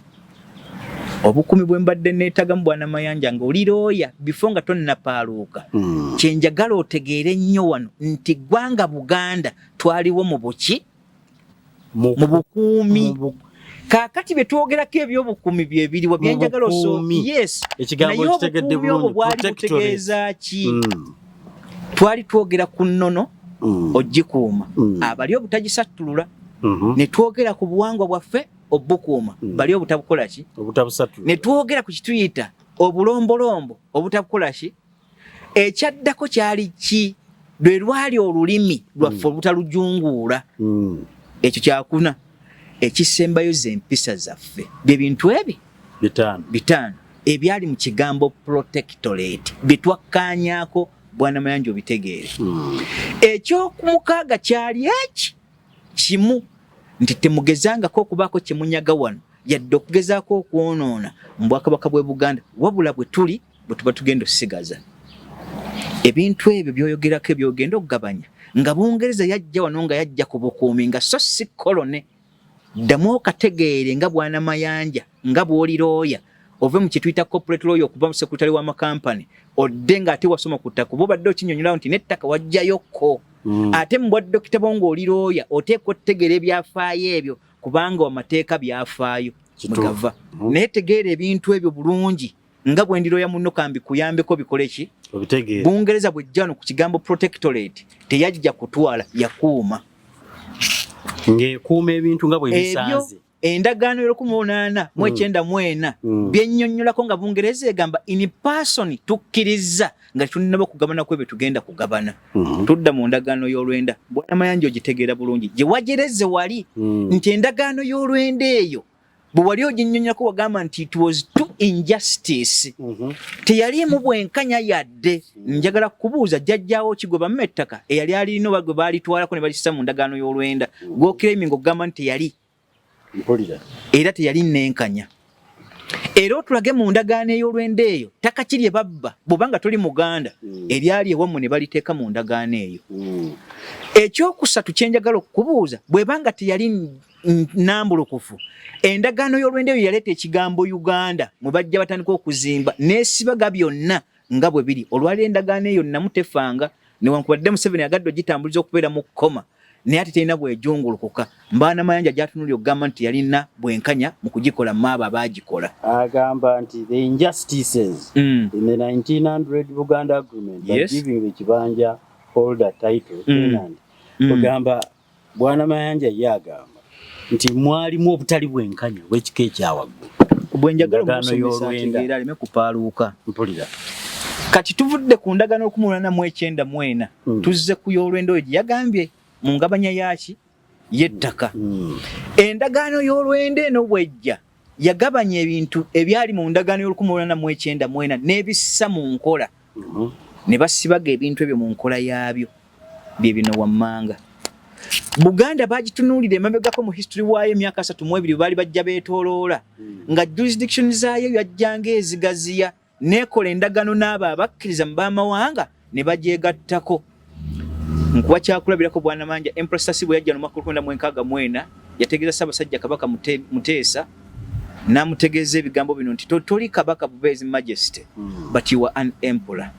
obukuumi bwe mbadde neetagamu bwana Mayanja ng'olirooya before nga tonnapaaluuka kyenjagala otegeere nnyo wano nti ggwanga Buganda twaliwo mu buki mu bukuumi kaakati betwogerako ebyobukuumi byebiriwa byenjagala yes ekigambo kitegedde bulungi bwali butegeeza ki twali twogera ku nnono ogikuuma abali obutagisattulula ne twogera ku buwangwa bwaffe obukuuma bali obutabukola ki obutabusatu ne twogera ku kituyita obulombolombo obutabukola ki ekyaddako kyali ki lwe lwali olulimi lwaffe obutalujunguula ekyo kyakuna ekisembayo z'empisa zaffe bye bintu ebi bitaano ebyali mu kigambo protectorate bitwakkaanyaako bwana Mayanja obitegeere ekyokumukaaga kyali eki kimu nti temugezangako okubaako kyemunyaga wano yadde okugezaako okwonoona mu Bwakabaka bw'e Buganda wabula bwe tuli bwe tuba tugenda osigaza ebintu ebyo byoyogerako ebyogenda okugabanya nga Bungereza yajja wano nga yajja ku bukuumi nga so si kolone ddamu okategeere nga bwana Mayanja nga bw'olirooya ove mu kituyita corporate lawyer okuba mu sekretary w'amakampani odde nga ate wasoma ku ttaka oba obadde okinyonnyola nti n'ettaka wajjayokko ate mu bwaddokita bo ng'olirooya oteekwa otegeera ebyafaayo ebyo kubanga amateeka byafaayo mwegava naye tegeera ebintu ebyo bulungi nga bwe ndirooya munno kambi kuyambeko bikole ki Bungereza bw'ejja wano ku kigambo protectorate teyajja kutwala yakuuma ng'ekuuma ebintu nga bwe bisanze endagaano y'1894 byennyonnyolako nga Bungereza egamba in person tukkiriza nga tunnaba kugabana kwebyo tugenda kugabana tudda mu ndagaano y'olwenda bwana Mayanja ogitegeera bulungi gye wagereze wali nti endagaano y'olwenda eyo bwe wali oginnyonnyolako wagamba nti it was too injustice teyaliimu bwenkanya yadde njagala kubuuza jjajjaawo ki gwe bamuwa ettaka eyali alirina oba gwe baalitwalako ne balikisa mu ndagaano y'olwenda gw'okiraiminga okugamba nti teyali era teyali nenkanya era otulage mu ndagaano ey'olwenda eyo ttaka ki lye babba bw'obanga tuli Muganda eryali ewammwe ne baliteeka mu ndagaano eyo ekyokusatu kyenjagala okukubuuza bw'ebanga teyali nnambulukufu endagaano y'olwenda eyo yaleeta ekigambo Uganda mwe bajja batandika okuzimba n'esibaga byonna nga bwe biri olwali endagaano eyo namu tefanga newankubadde Museveni agadde ogitambuliza okubeera mu kkoma naye ate terina bwejungulukuka Mbaana Mayanja gyatunulira okugamba nti yalina bwenkanya mu kugikola maaba abaagikola agamba nti the injustices in the 1900 Buganda Agreement by giving the Kibanja holder title tenant ogamba Bwana Mayanja yagamba nti mwalimu obutali bwenkanya bw'ekika ekyawaggulu bwenjagala omusomesa ategeera aleme kupaaluuka mpulira kati tuvudde ku ndagaano 1994 tuzze ku y'olwendo egyo yagambye mu ngabanya yaki y'ettaka endagaano y'olwendo eno bwejja yagabanya ebintu ebyali mu ndagaano y'1994 n'ebissa mu nkola ne basibaga ebintu ebyo mu nkola yaabyo bye bino wammanga Buganda bagitunuulira emabegako mu history waayo emyaka 32 baali bajja beetooloola nga jurisdiction zaayo yajjanga ezigaziya nekola endagaano n'abo abakkiriza mu baamawanga ne bagyegattako nkuba kyakulabirako Bwana Manja Empress Tasibu yajja mu mwaka 1964 yategeeza Ssaabasajja Kabaka Muteesa n'amutegeeza ebigambo bino nti toli Kabaka Bubeezi Majesty but you are an emperor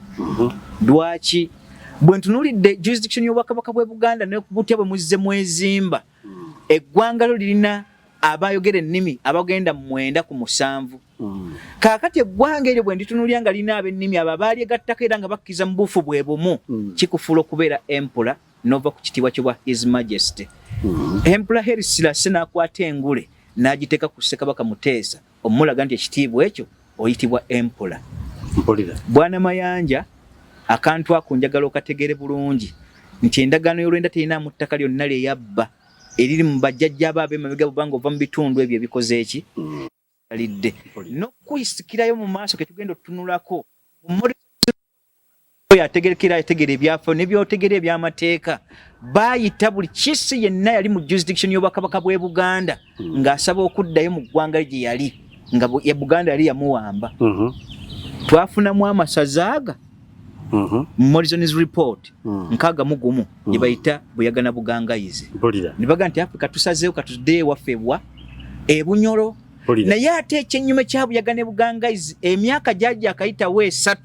lwaki bwe ntunuulidde jurisdiction y'obwakabaka bw'e Buganda n'okubutya bwe muzze mwezimba eggwanga lyo lirina abayogera ennimi abagenda 9 ku 7 kaakati eggwanga eryo bwe nditunuulya nga lina ab'ennimi abo abaali egattako era nga bakkiriza mu buufu bwe bumu kikufuula okubeera emperor n'ova ku kitiibwa ky'obwa His Majesty Emperor Haile Selassie n'akwata engule n'agiteeka ku Ssekabaka Muteesa omulaga nti ekitiibwa ekyo oyitibwa emperor Bwana Mayanja akantu ako njagala okategere bulungi nti endagaano y'olwenda terina mu ttaka lyonna lye yabba eriri mu bajjajja abaabe emabega bubanga ova mu bitundu ebyo ebikoze eki alidde n'okuyisikirayo mu maaso ke tugenda otutunulako oyo ategerekera ategera ebyafo ne byotegera ebyamateeka baayita buli kisi yenna yali mu jurisdiction y'obwakabaka bw'e Buganda ng'asaba okuddayo mu ggwanga gye yali nga ya Buganda yali yamuwamba twafunamu amasaza aga Morrison's report nkaga mugumu gye bayita Buyagana Bugangayizi ne baga nti Africa tusazeewo katuddeyo wafebwa ebunyolo naye ate ekyennyuma kya Buyagana Bugangayizi emyaka gyajja akayitawo 3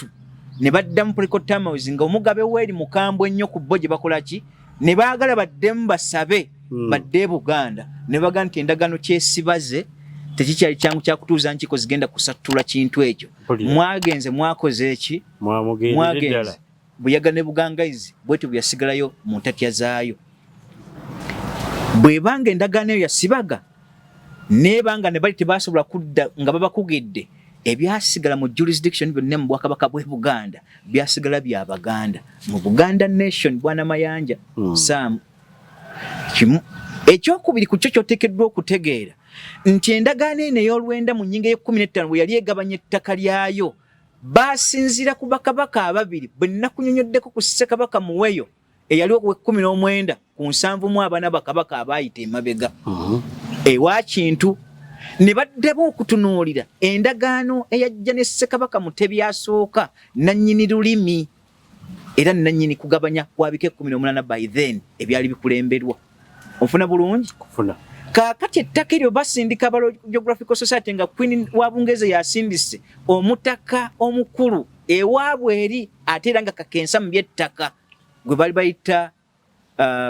ne baddamu Precotamous nga omugabe weeri mukambwe ennyo ku bo gye bakola ki ne baagala baddemu basabe badde Buganda ne baga nti endagaano kyesibaze tekikyali kyangu kyakutuuza nkiko zigenda kusatula kintu ekyo mwagenze mwakoze eki mwagenze Buyagana Bugangayizi bwetyo byasigalayo mu ntatya zaayo bwebanga endagaano eyo yasibaga nebanga ne bali tebasobola kudda nga babakugidde ebyasigala mu jurisdiction byonna mu Bwakabaka bw'e Buganda byasigala bya Baganda mu Buganda Nation Bwana Mayanja Sam ekyokubiri ku kyo kyoteekeddwa okutegeera nti endagaano eno ey'olwenda mu nnyingo ye15 bwe yali egabanya ettaka lyayo baasinzira ku bakabaka ababiri bwe nnakunyonyoddeko ku Ssekabaka Muweyo eyali owe19 ku 7 mu abaana bakabaka abaayita emabega ewa kintu ne baddemu okutunuulira endagaano eyajja ne Ssekabaka Mutebi asooka nannyini lulimi era nannyini kugabanya kwabike 18 by then ebyali bikulemberwa ofuna bulungi kufuna kaakati ettaka eryo basindika aba Geographical Society nga Queen wa Bungereza yasindise omutaka omukulu ewaabwe eri ate era nga kakensa mu by'ettaka gwe bali bayita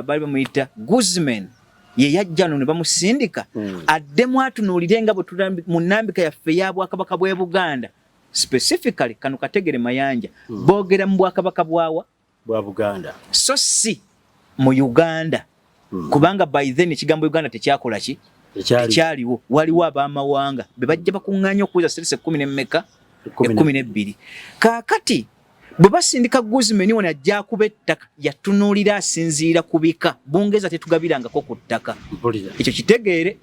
bamuyita Guzman ye yajja no ne bamusindika addemu atunuulire nga bwe mu nnambika yaffe ya Bwakabaka bw'e Buganda specifically kano kategere Mayanja boogera mu Bwakabaka bwa Buganda so si mu Uganda kubanga by then ekigambo Uganda tekyakola ki ekyaliwo waliwo abaamawanga be bajja bakuŋŋaanya okuweza serese 12 kaakati bwe basindika Guzman wona ajja kuba ettaka yatunuulira asinziira kubika Bungereza tetugabirangako ku ttaka ekyo kitegeere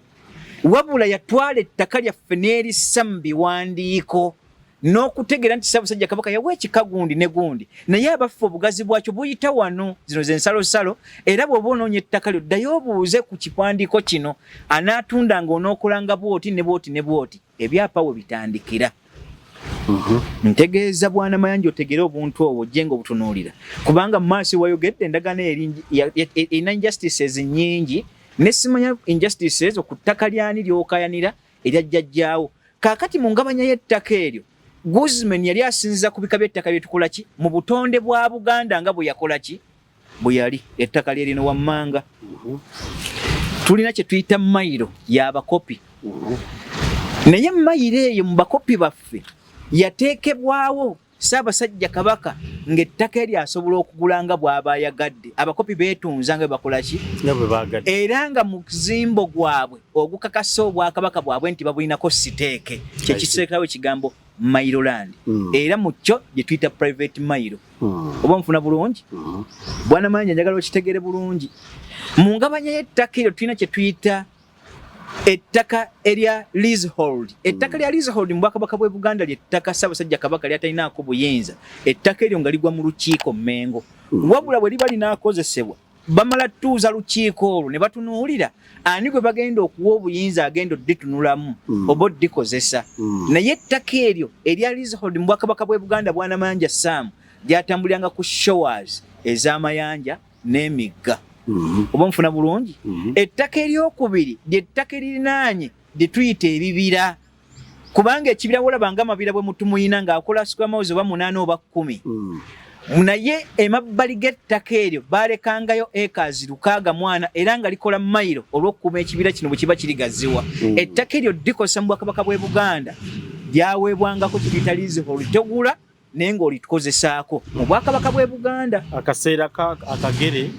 wabula yatwala ettaka lyaffe n'erissa mu biwandiiko n'okutegeera nti Ssaabasajja Kabaka yawa ekikagundi ne gundi naye abaffe obugazi bwakyo buyita wano zino ze nsalosalo era bw'oba onoonya ettaka lyo ddayo obuuze ku kiwandiiko kino anaatunda ng'onookolanga bwoti ne bwoti ne bwoti ebyapa we bitandikira ntegeeza Bwana Mayanja otegere obuntu obwo ojjenga obutunuulira kubanga mu maaso wayogedde endagaano erina injustices nnyingi ne simanya injustices ku ttaka lyani ly'okayanira eryajjajjaawo kaakati mu ngabanya y'ettaka eryo Guzman yali asinziza ku bika by'ettaka bye tukola ki mu butonde bwa Buganda nga bwe yakola ki bwe yali ettaka lye lino wammanga. Tulina kye tuyita mayiro y'abakopi. Naye mayiro eyo mu bakopi baffe yateekebwawo Ssaabasajja Kabaka ng'ettaka eri asobola okugula nga bw'aba ayagadde. Abakopi beetunza nga bakola ki nga bwe baagadde, era nga mu kizimbo gwabwe ogukakasa Obwakabaka bwabwe nti babulinako siteeke, kye kiseekerawo ekigambo Mairoland. Era mu kyo gye tuyita private Mairo. Oba nfuna bulungi? Bwana Mayanja njagala okitegeere bulungi. Mu ngabanya y'ettaka eryo tulina kye tuyita ettaka erya leasehold. Ettaka lya leasehold mu Bwakabaka bw'e Buganda ly'ettaka Ssaabasajja Kabaka ly'atalinaako buyinza. Ettaka eryo nga ligwa mu lukiiko Mmengo. Wabula bwe liba linaakozesebwa bamala tuuza lukiiko olwo ne batunuulira ani gwe bagenda okuwa obuyinza agenda odditunulamu oba oddikozesa. Naye ettaka eryo erya leasehold mu Bwakabaka bw'e Buganda Bwana Mayanja Sam lyatambuliranga ku showers ez'amayanja n'emigga. Oba nfuna bulungi? Ettaka eryokubiri ly'ettaka erinaanye lye tuyita ebibira. Kubanga ekibira wolabanga amabira bwe mutumuyina ng'akola squamouze oba 8 oba 10. Naye emabbali g'ettaka eryo baalekangayo acres 640 era nga likola mayiro olw'okukuuma ekibira kino bwe kiba kirigaziwa. Ettaka eryo ddikosa mu Bwakabaka bw'e Buganda lyaweebwangako kibiyita leasehold. Togula naye ng'olitukozesaako mu Bwakabaka bw'e Buganda. Akaseera akagere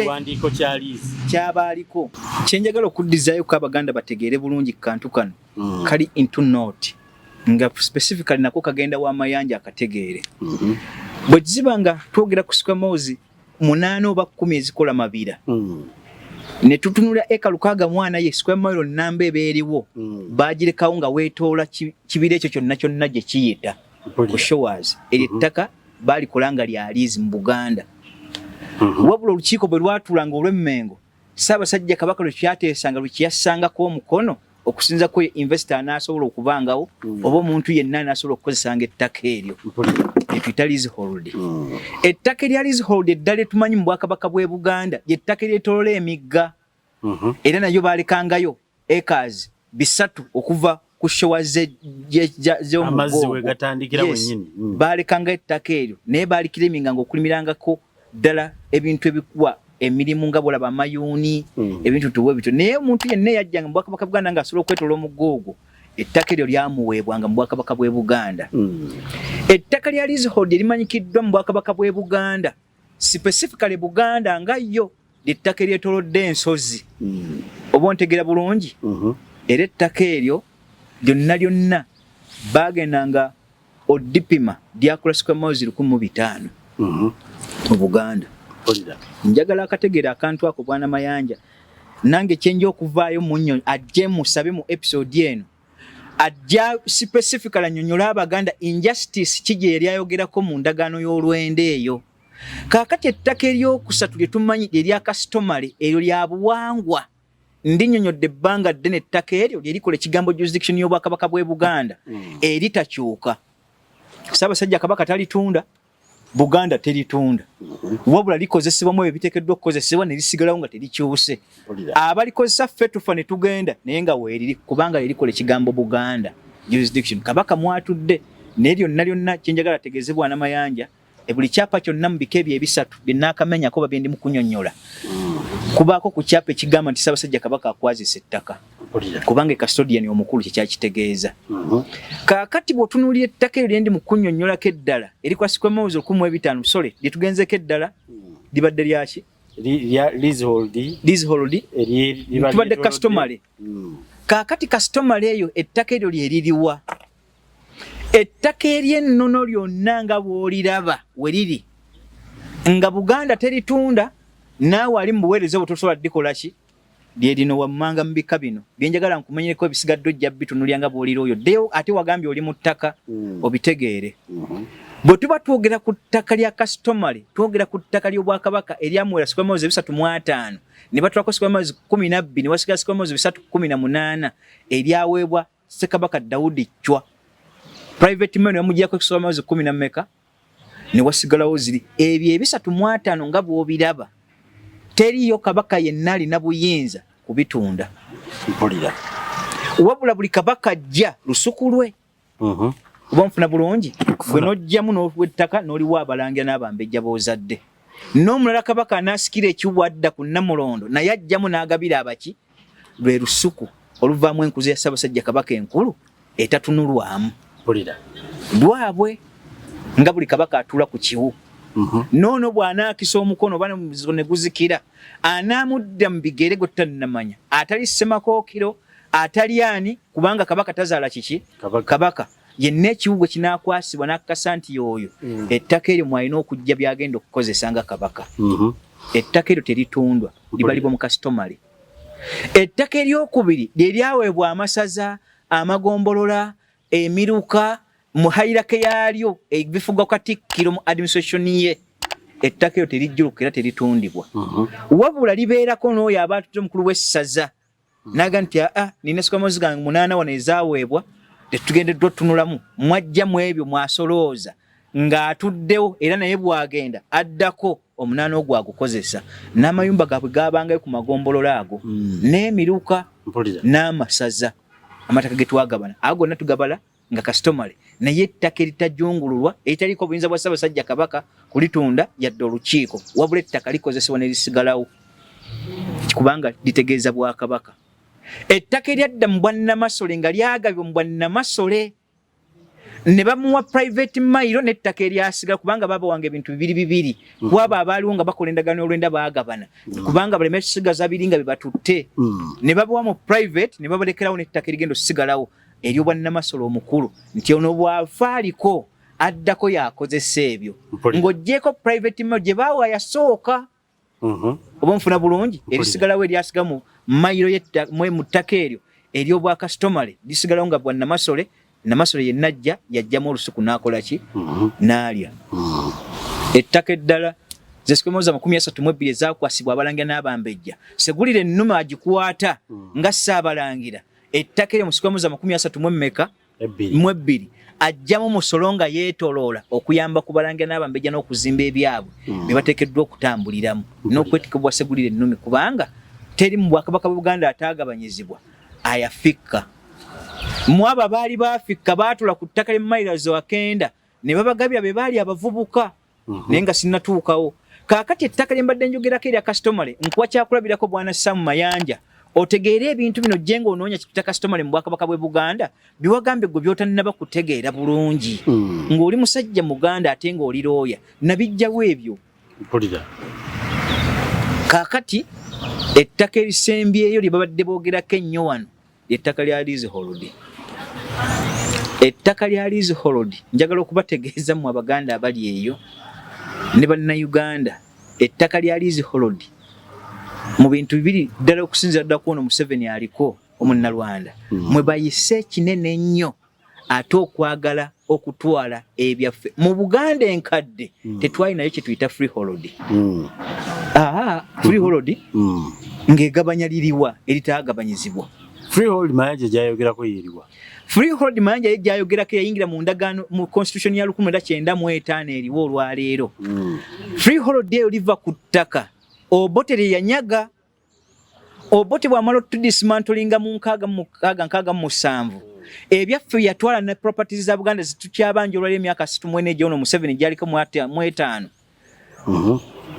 kiwandiiko kya liizi kyabaaliko. Kyenjagala okuddizaayo ko Abaganda bategeere bulungi kantu kano kali into note nga specifically nako kagenda w'amayanja akategeere. Bwe kiziba nga twogera ku squamouze 8 oba 10 ezikola mabira ne tutunula eka 640 ye square mile namba ebeeriwo baagirekawo nga weetoola kibira ekyo kyonna gye kiyita ku showers. Eryettaka baalikola nga lya liizi mu Buganda. Wabula olukiiko bwe lwatuulanga olw'Emmengo Ssaabasajja Kabaka lwe kyateesanga lwe kiyassangako omukono okusinza ko investor anaasobola okubangawo oba omuntu yenna anaasobola okukozesanga ettaka eryo etuyita leasehold. Ettaka erya leasehold eddala etumanyi mu Bwakabaka bw'e Buganda ly'ettaka eryetoolola emigga. Era nayo baalekangayo acres 3 okuva ku showa amazzi we gatandikira wennyini. Baalekanga ettaka eryo naye baalikira eminga ng'okulimirangako ddala ebintu ebikuwa emirimu nga bolaba amayuuni ebintu tuwe bityo. Naye omuntu yenna yajjanga mu Bwakabaka Buganda ng'asobola okwetoola omugoogo ettaka eryo lyamuweebwanga mu Bwakabaka bw'e Buganda. Ettaka lya leasehold erimanyikiddwa mu Bwakabaka bw'e Buganda specifically Buganda nga yo ly'ettaka eryetoolodde ensozi. Oba ontegeera bulungi? Era ettaka eryo lyonna baagendanga oddipima lyakola squamouze 1500 mu Buganda. Njagala akategeera akantu ako Bwana Mayanja nange kyenja okuvaayo munnyo ajje musabe mu episode eno ajja specifically annyonnyola Abaganda injustice kije eryayogerako mu ndagaano y'olwende eyo. Kaakati ettaka eryokusatu lye tumanyi erya customary eryo lya buwangwa. Ndinnyonnyodde ebbanga ddene ettaka eryo lye likola ekigambo jurisdiction y'Obwakabaka bw'e Buganda eritakyuka. Ssaabasajja Kabaka talitunda, Buganda teritunda. Wabula likozesebwamu ebiteekeddwa okukozesebwa ne lisigalawo nga terikyuse. Abalikozesa ffe tufa ne tugenda naye nga weeriri kubanga lirikola ekigambo Buganda jurisdiction. Kabaka mwatudde naye lyonna kyenjagala ategeeze Bwana Mayanja buli kyapa kyonna mu bika ebyo ebisatu bye nnaakamenyako babye ndi mu kunnyonnyola kubaako ku kyapa ekigamba nti Ssaabasajja Kabaka akwazisa ettaka kubanga custodian omukulu kyekyakitegeeza. Kaakati bw'otunuulira ettaka eryo lye ndi mu kunnyonnyolako eddala erikwa squamouze 1500 sole lye tugenzeeko eddala libadde lyaki leasehold tubadde customary. Kaakati customary eyo ettaka eryo lye liriwa? Ettaka ery'ennono lyonna nga bw'oliraba we liri nga Buganda teritunda naawe ali mu buweereza obutosobola ddikola ki lye lino wammanga mu bika bino byenjagala nkumenyereko ebisigadde ojja bitunulya nga bw'olira oyo ddeyo ate wagambye oli mu ttaka obitegeere. Bwe tuba twogera ku ttaka lya customary twogera ku ttaka ly'Obwakabaka eryamuwera squamouze 305 ne batwako squamouze 12 ne wasigala squamouze 318 eryaweebwa Ssekabaka Daudi Chwa. Private man yamugiyako squamouze 10 na mmeka ne wasigalawo ziri ebyo 305 nga bw'obiraba teriyo Kabaka yenna alina buyinza kubitunda. Wabula buli Kabaka ajja lusuku lwe oba nfuna bulungi gwe nojjamu n'owettaka n'oliwa abalangira n'abambejja boozadde n'omulala kabaka anaasikira ekiwubu adda ku Namulondo naye ajjamu n'agabira abaki lwe lusuku oluvaamu enkuzi ya Ssaabasajja Kabaka enkulu etatunulwamu lwabwe nga buli kabaka atuula ku kiwu noono bw'anaakisa omukono oba ne guzikira anaamudda mu bigere gwe tannamanya atali Ssemakookiro atali ani kubanga kabaka tazaala kiki kabaka yenna ekiwu gwe kinaakwasibwa n'akakasa nti y'oyo ettaka eryo mwalina okujja byagenda okukozesa nga kabaka ettaka eryo teritundwa libalibwa mu kastomale ettaka eryokubiri lye lyaweebwa amasaza amagombolola emiruka mu hayirake yaalyo ebifugwa Katikkiro mu administration ye ettaka eryo terijjuluka era teritundibwa wabula libeerako n'oyo aba atutte omukulu w'essaza naga nti nina sikamozi gange 8 wano ezaaweebwa tetugendeddwa otunulamu mwajja mu ebyo mwasolooza ng'atuddewo era naye bw'agenda addako 8 ogwo agukozesa n'amayumba gaabwe gaabangayo ku magombolola ago n'emiruka n'amasaza amataka ge twagabana ago gonna tugabala nga kastomale naye ettaka eritajjungululwa eritaliko obuyinza bwa Ssaabasajja Kabaka kulitunda yadde olukiiko wabula ettaka likozesebwa ne lisigalawo kubanga litegeeza Bwakabaka ettaka eryadda mu Bwannamasole nga lyagabibwa mu Bwannamasole ne bamuwa private mailo n'ettaka eryasigala kubanga baba wange ebintu bibiri kwaba abaaliwo nga bakola endagaano olwenda baagabana kubanga baleme kusigaza biri nga bebatutte ne babawa mu private ne babalekerawo n'ettaka erigenda osigalawo ery'Obwannamasole omukulu nti ono bw'afaaliko addako yakozesa ebyo ng'oggyeko private mailo gye baawa yasooka oba nfuna bulungi erisigalawo eryasiga mu mailo mu ttaka eryo ery'Obwakastomale lisigalawo nga Bwannamasole Namasole ye najja yajjamu olusuku n'akola ki n'alya ettaka eddala zesikomoza 32 ezaakwasibwa abalangira n'abambejja Segulire Nnuma agikwata nga Ssaabalangira ettaka eryo mu sikomoza 32 ajjamu musolo nga yeetoloola okuyamba ku balangira n'abambejja n'okuzimba ebyabwe bye bateekeddwa okutambuliramu n'okwetikibwa Segulire Nnumi kubanga teri mu Bwakabaka bwa Buganda ataagabanyizibwa ayafikka mwaba baali baafikka baatula ku ttaka ly'emayiro 900 ne babagabira be baali abavubuka naye nga sinnatuukawo kaakati ettaka lye mbadde njogerako erya kastomale nkuwa kyakulabirako Bwana Sam Mayanja otegeere ebintu bino gye ng'onoonya kita kastomale mu Bwakabaka bw'e Buganda biwagambye gwe by'otannaba kutegeera bulungi ng'oli musajja Muganda ate ng'oli looya nabijjawo ebyo kaakati ettaka erisembyeyo lye babadde boogerako ennyo wano ettaka lya leasehold ettaka lya leasehold njagala okubategeeza mu Abaganda abali eyo ne Bannayuganda ettaka lya leasehold mu bintu bibiri ddala okusinzira ddala kuno Museveni aliko omunnalwanda mwe bayise kinene nnyo ate okwagala okutwala ebyaffe mu Buganda enkadde tetwalinayo kye tuyita freehold freehold ng'egabanya liriwa eritaagabanyizibwa Freehold Mayanja gyayogerako yeriwa. Freehold Mayanja gyayogerako yayingira mu ndagaano mu constitution ya 1995 eriwo olwaleero. Freehold eyo liva ku ttaka. Obote lye yanyaga. Obote bw'amala tudismantlinga mu 6 ebyaffe yatwala ne properties za Buganda zitukyabanja olwali emyaka 64 gyono mu 7 gyaliko mu 5.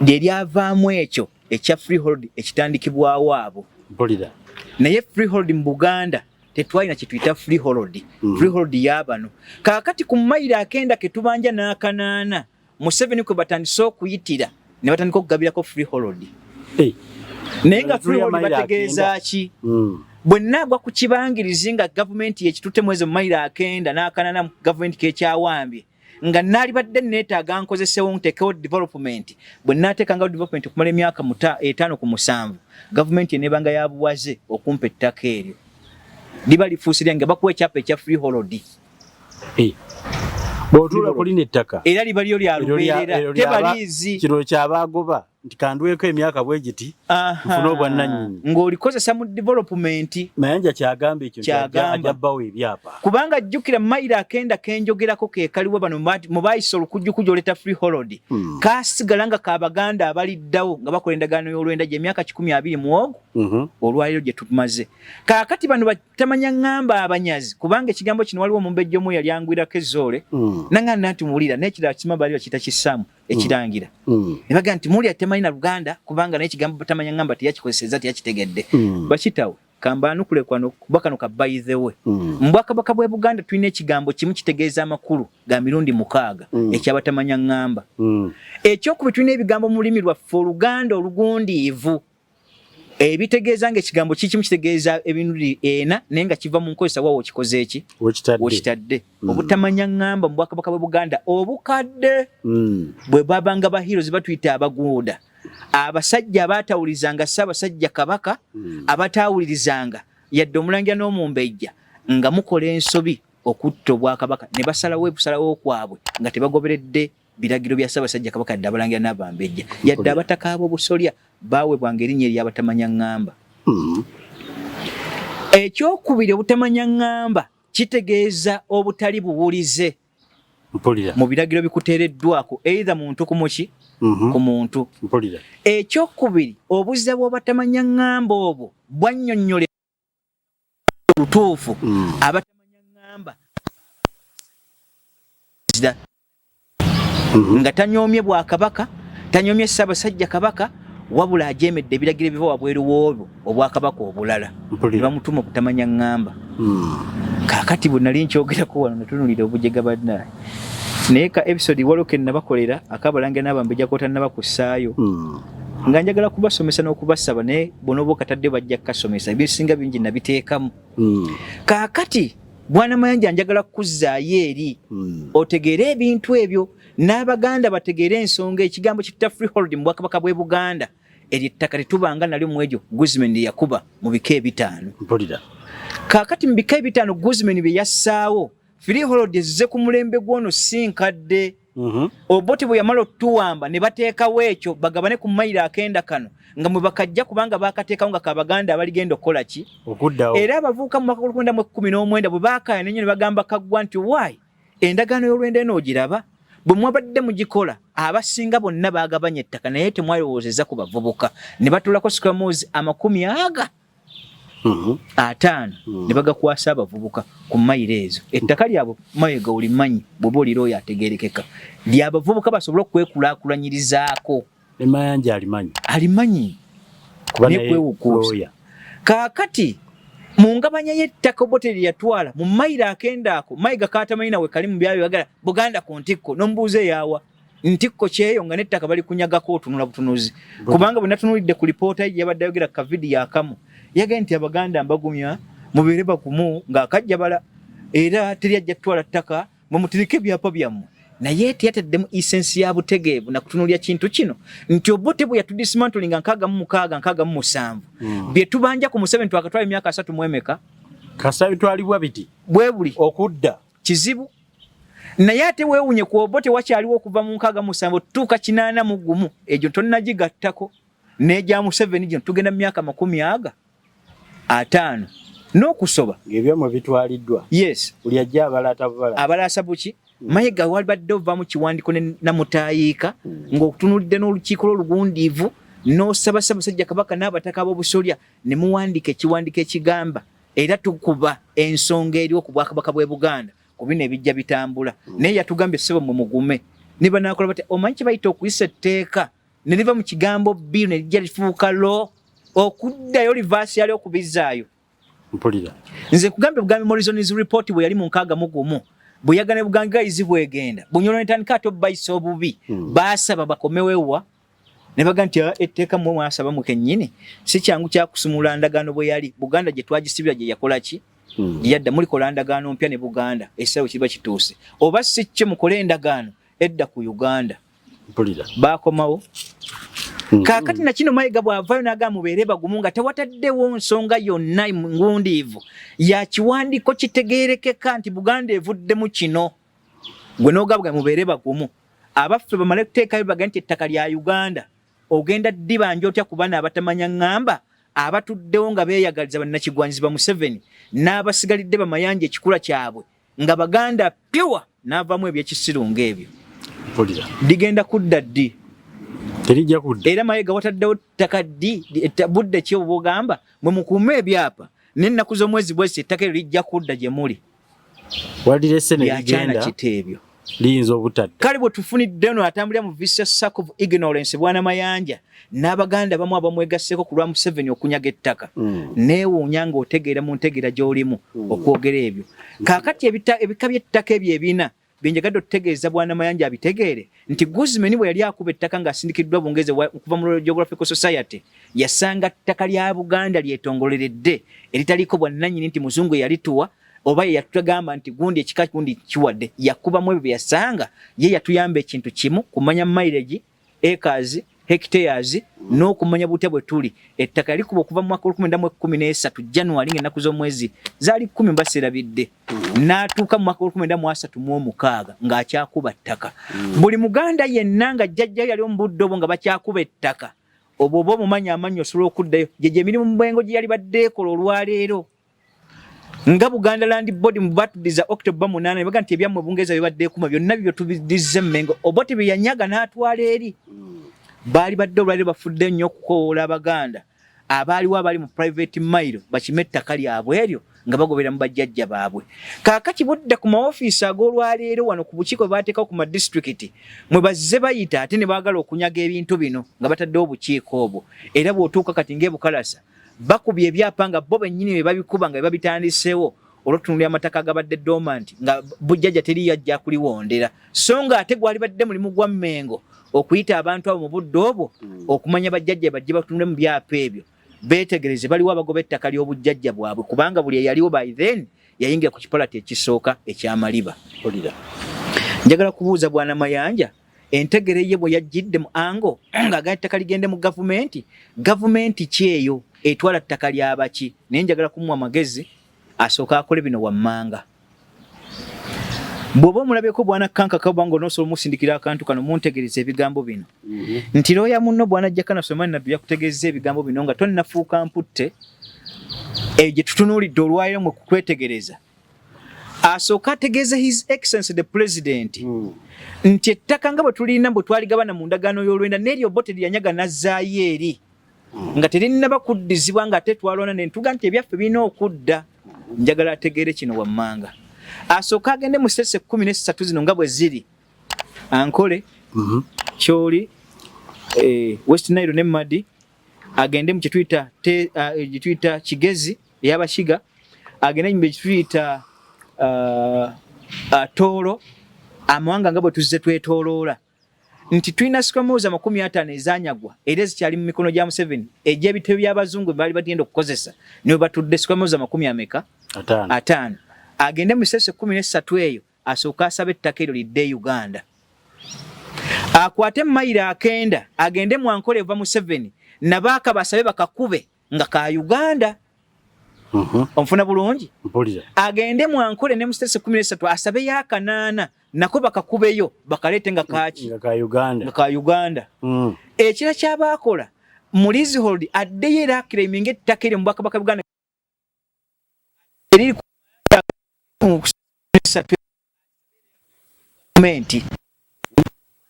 Lye lyavaamu ekyo ekya freehold ekitandikibwawo abo. Bolida. Naye freehold mu Buganda tetwalina kye tuyita freehold. Freehold y'abano. Kaakati ku mayiro 9 ke tubanja n'akanaana Museveni kwe batandise okuyitira ne batandika okugabirako freehold. Naye nga freehold bategeeza ki? Bwe nnaagwa ku kibangirizi nga gavumenti yekitutte mwezi mu mayiro 9 n'akanaana gavumenti kekyawambye nga nali badde neetaaga nkozesewo ntekewo development bwe naateekangawo development okumala emyaka 5 ku 7 gavumenti enebanga yabuwaze okumpa ettaka eryo liba lifuusirya nga bakuwa ekyapa ekya freehold bw'otuula kulina ettaka era liba lyo lya lubeerera tebaliizi kiro kyabaagoba ntikanduweko emyaka bwegiti nfuna obwannannyini ng'olikozesa mu development. Mayanja kyagamba ekyo ajabbawo ebyapa kubanga jjukira mayiro akenda kenjogerako ke kaliwo bano mu baayisa olukujjukujja oleeta freehold kaasigala nga kaabaganda abaliddawo nga bakola endagaano y'olwenda gy'emyaka 20 olwaliro gye tumaze. Kaakati bano batamanya ŋŋamba abanyazi kubanga ekigambo kino waliwo omumbejja omu yali angwirako ezzoole naŋŋana nti muwulira n'ekirala kima bali bakiyita kisaamu ekirangira ne bagaa nti muwulira temanyi na Luganda kubanga n'ekigambo batamanya ŋŋamba teyakikozeseza teyakitegedde bakitawe kambanukule kwano kuba kano ka by the way mu Bwakabaka bw'e Buganda tulina ekigambo kimu kitegeeza amakulu ga mirundi 6 ekyabatamanya ŋŋamba ekyokubiri tulina ebigambo mu lulimi lwaffe Oluganda olugundiivu ebitegeeza ng'ekigambo kikimu kitegeeza ebintu 4 naye nga kiva mu nkozesa waawo kikoze eki wekitadde obutamanya ŋŋamba mu Bwakabaka bw'e Buganda obukadde bwe babanga ba heroes batuyita abaguuda abasajja abaatawulizanga Ssaabasajja Kabaka abataawulirizanga yadde Omulangira n'Omumbejja nga mukola ensobi okutta Obwakabaka ne basalawo ebusalawo kwabwe nga tebagoberedde biragiro bya Ssaabasajja Kabaka yadde Abalangira n'Abambejja yadde abataka ab'obusolya baawebwanga erinnya ery'abatamanya ŋŋamba. Ekyokubiri obutamanya ŋŋamba kitegeeza obutali buwulize mu biragiro bikuteereddwako either muntu ku muki ku muntu. Ekyokubiri obuzza bw'obatamanya ŋŋamba obwo bwannyonnyole lutuufu abatamanya ŋŋamba nga tanyoomye Bwakabaka tanyoomye Ssaabasajja Kabaka wabula ajeemedde ebiragiro ebiva wabweru w'obwo Obwakabaka obulala ne bamutuma okutamanya ŋŋamba. Kaakati bwe nali nkyogerako wano natunulira obujega bannaye naye ka episode waliwo ke nabakolera Akabalangira n'Abambejja kootannabakussaayo nga njagala kubasomesa n'okubasaba naye bonobo katadde bajja kukasomesa ebisinga bingi nabiteekamu. Kaakati Bwana Mayanja njagala kukuzzaayo eri otegeere ebintu ebyo n'Abaganda bategeere ensonga ekigambo kitutta freehold mu Bwakabaka bw'e Buganda eryo ettaka tetubanga nalyo mu egyo Guzman lye yakuba mu bika 5. Kaakati mu bika 5 Guzman bye yassaawo freehold ezze ku mulembe gwono si nkadde. Obote bwe yamala otuwamba ne bateekawo ekyo bagabane ku mayiro akenda kano nga mwe bakajja kubanga bakateekawo nga Kabaganda abaligenda okukola ki okuddawo. Era abavubuka mu mwaka 1919 bwe baakaaya nenyo ne bagamba kaggwa nti wayi endagaano y'olwenda enoogiraba bwe mwabadde mugikola abasinga bonna baagabanya ettaka naye temwalowoozeza ku bavubuka ne batulako squares 50 ne bagakwasa abavubuka ku mayiro ezo. Ettaka lyabwe Mayiga olimanyi bw'oba olira oyo ategeerekeka lyabavubuka basobole okwekulaakulanyirizaako. Ne Mayanja alimanyi nekwewukuusa. Kaakati mu ngabanya y'ettaka Obote lye yatwala mu mayiro akenda ako Mayiga kaatamanyi nawe kali mu byayo yagala Buganda ku ntikko n'omubuuze yaawa ntikko kyeyo nga n'ettaka bali kunyagako otunula butunuzi kubanga bwe natunulidde ku lipoota ye yabadde ayogera ka vidiyo akamu yagenda nti Abaganda mbagumya mubeere bakumu ng'akajja bala era teryajja tutwala ttaka mumutirike ebyapa byammwe naye teyataddemu isensi ya butegeevu na kutunulya kintu kino nti Obote bwe yatudismantlinga 66 bye tubanja ku Museveni twakatwala emyaka 3 mu emeka kasa bitwalibwa biti bwe buli okudda kizibu naye ate weewunye ku Obote wakyaliwo okuva mu 67 tutuuka 81 egyo tonnagigattako n'egya Museveni gino tugenda mu myaka 50 n'okusoba ng'ebyamwe bitwaliddwa. Yes buli ajja abalaasa buki Mayiga walibadde ova mu kiwandiko na mutaayiika ng'okutunulidde n'olukiiko lw'olugundiivu n'osaba Ssaabasajja Kabaka n'abataka b'obusolya ne muwandika ekiwandiko ekigamba era tukuba ensonga eriwo ku Bwakabaka bw'e Buganda ku bino ebijja bitambula naye yatugambye ssebo mu mugume ne banaakola bati omanyi kye bayita okuyisa etteeka ne liva mu kigambo bill ne lijja lifuuka lo okuddayo livaasi yali okubizzaayo. Nze kugambye Bugambi Morrison's report bwe yali mu 61 bwe yagana Buganda izibwegenda Bunyoro netandika ate bayisa obubi baasaba bakomewewa ne baga nti etteeka mu mwasaba mu kennyini si kyangu kya kusumula ndagaano bwe yali Buganda gye twagisibira gye yakola ki yadda muli kola ndagaano mpya ne Buganda esawo kiba kituuse oba si kye mukole endagaano edda ku Uganda bakomawo. Kaakati na kino Mayiga bw'avaayo n'agamba mubeere bagumu nga tewataddewo nsonga yonna ngundiivu ya kiwandiiko kitegeerekeka nti Buganda evuddemu kino gwe n'ogabwa mubeere bagumu abaffe bamale kuteekayo baga nti ettaka lya Uganda ogenda ddibanja otya ku baana abatamanya ŋŋamba abatuddewo nga beeyagaliza bannakigwanyizi ba Museveni n'abasigalidde bamayanja ekikula kyabwe nga baganda pure n'avaamu ebyekisiru ng'ebyo digenda kudda ddi terijja kudda era Mayiga wataddewo ttaka ddi budde ki obwogamba bwe mukuume ebyapa n'ennaku z'omwezi bwesi ettaka eryo lijja kudda gye muli walirese ne byakyana kiteebyo liyinza obutadda kale bwe tufunidde ono atambulira mu vicious circle of ignorance bwana Mayanja n'abaganda bamu abamwegasseeko ku lwa Museveni okunyaga ettaka neewuunya ng'otegeera mu ntegeera gy'olimu okwogera ebyo kaakati ebika by'ettaka ebyo ebina byenjagadde otutegeeza bwana Mayanja abitegeere nti Guzman bwe yali akuba ettaka ng'asindikiddwa Bungeze okuva mu Royal Geographical Society yasanga ttaka lya Buganda lyetongoleredde eritaliiko bwannannyini nti muzungu yalituwa oba yatugamba nti gundi ekika gundi kiwadde yakubamu ebyo byasanga ye yatuyamba ekintu kimu kumanya mileage acres hectares n'okumanya butya bwe tuli ettaka likuba okuva mu mwaka 1913 January ng'ennaku z'omwezi zaali 10 baserabidde n'atuuka mu mwaka 1936 ng'akyakuba ttaka buli muganda yenna nga jjajja yali mu budde obwo nga bakyakuba ettaka obwo oba omumanya amannya osobola okuddayo gye emirimu mu bwengo gye yali badde ekola olwaleero nga Buganda Land Board mu batudiza October 8 ne baga nti ebyammwe Bungereza bibadde ekuma byonna bibyo tubidizze Mmengo Obote bye yanyaga n'atwala eri baali badde olwaleero bafudde nnyo okukoola Abaganda abaaliwo abali mu private mile bakime ettaka lyabwe eryo nga bagobera mu bajjajja baabwe kaakati budde ku maofiisi ag'olwaleero wano ku bukiiko baateekawo ku madistricti mwe bazze bayita ate ne baagala okunyaga ebintu bino nga bataddewo obukiiko obwo era bw'otuuka kati ng'ebukalasa bakubye ebyapa nga bo bennyini bye babikuba nga babitandiseewo olw'otutunulira amataka agabadde dormant nga bujjajja teri yajja kuliwondera so nga ate gwali badde mulimu gwa Mmengo okuyita abantu abo mu budde obwo okumanya bajjajja bajje batunule mu byapa ebyo beetegereze baliwo abagoba ettaka ly'obujjajja bwabwe kubanga buli eyaliwo by then yayingira ku kipolati ekisooka eky'amaliba njagala kubuuza bwana Mayanja entegere ye bwe yajjidde mu ango ng'agana ettaka ligende mu gavumenti ki eyo etwala ttaka lyabaki naye njagala kumuwa amagezi asooka akole bino wammanga bw'oba omulabyeko bwana Kankaka bwango n'osobola omusindikira akantu kano muntegereza ebigambo bino nti looya munno bwana Jakana Sulaiman Nabbi yakutegeeza ebigambo bino nga tonnafuuka mputte gye tutunuulidde olwaliro mwe kukwetegereza asooka ategeeza His Excellency the President nti ettaka nga bwe tulina bwe twaligabana mu ndagaano y'olwenda n'eryo Obote lyanyaga nazzaayo eri nga terinaba kuddizibwa nga ate twalona ne ntuga nti ebyaffe birina okudda njagala ategeere kino wammanga asooka agende mu sese 13 zino nga bwe ziri ankole Kyoli West Nile ne Madi agende mu kituyita Kigezi ey'Abashiga agende mu kituyita Tooro amawanga nga bwe tuzze twetooloola nti tulina sikamuza 50 ezanyagwa era zikyali mu mikono gya Museveni egy'ebitebe by'abazungu baali bagenda okukozesa niwe batudde sikamuza 5 agende mu sese 13 eyo asooka asaba ettaka eryo lidde Uganda akwate mayiro akenda agende mu Ankole eva Museveni nabaaka basabe bakakube nga ka Uganda onfuna bulungi agende mu Ankole ne mu sese 13 asabe yakanana nako bakakubeyo bakalete nga kaki nga Uganda ekira kyabaakola mu leasehold addeyo era claiming ettaka eryo mu Bwakabaka Buganda eriri